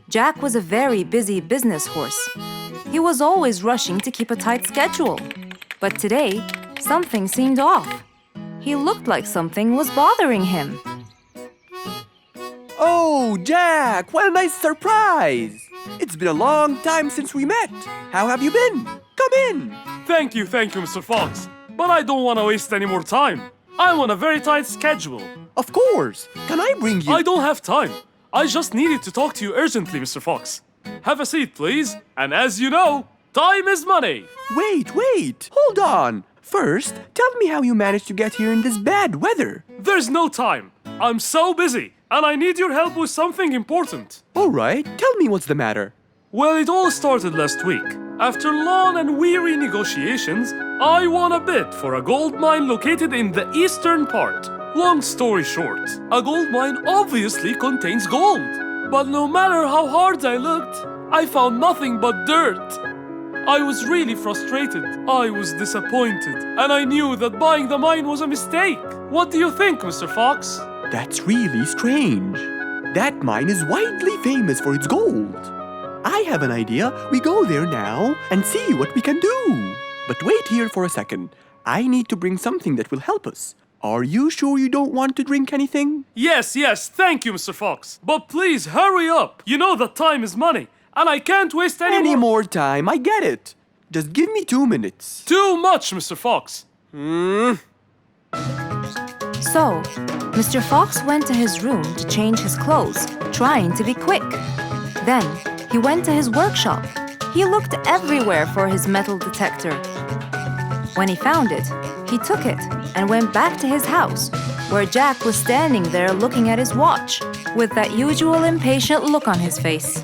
Jack was a very busy business horse. He was always rushing to keep a tight schedule. But today, something seemed off. He looked like something was bothering him. Oh, Jack, what a nice surprise! It's been a long time since we met. How have you been? Come in. Thank you, Mr. Fox. But I don't want to waste any more time. I'm on a very tight schedule. Of course. Can I bring you... I don't have time. I just needed to talk to you urgently, Mr. Fox. Have a seat, please. And as you know, time is money. Wait. Hold on. First, tell me how you managed to get here in this bad weather. There's no time. I'm so busy, and I need your help with something important. All right, tell me what's the matter. Well, it all started last week. After long and weary negotiations, I won a bid for a gold mine located in the eastern part. Long story short, a gold mine obviously contains gold. But no matter how hard I looked, I found nothing but dirt. I was really frustrated. I was disappointed. And I knew that buying the mine was a mistake. What do you think, Mr. Fox? That's really strange. That mine is widely famous for its gold. I have an idea. We go there now and see what we can do. But wait here for a second. I need to bring something that will help us. Are you sure you don't want to drink anything? Yes, Thank you, Mr. Fox. But please hurry up. You know that time is money. And I can't waste any more time. I get it. Just give me 2 minutes. Too much, Mr. Fox. So, Mr. Fox went to his room to change his clothes, trying to be quick. Then, he went to his workshop. He looked everywhere for his metal detector. When he found it, he took it and went back to his house, where Jack was standing there looking at his watch, with that usual impatient look on his face.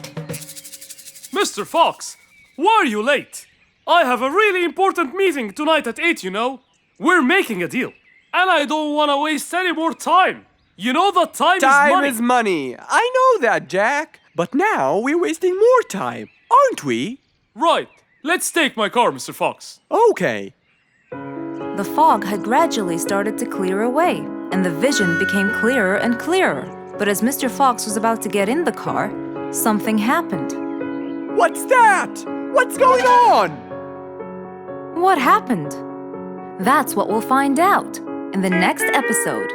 Mr. Fox, why are you late? I have a really important meeting tonight at 8, you know. We're making a deal, and I don't want to waste any more time. You know that time is money. Time is money. I know that, Jack. But now we're wasting more time, aren't we? Right. Let's take my car, Mr. Fox. Okay. The fog had gradually started to clear away, and the vision became clearer and clearer. But as Mr. Fox was about to get in the car, something happened. What's that? What's going on? What happened? That's what we'll find out in the next episode.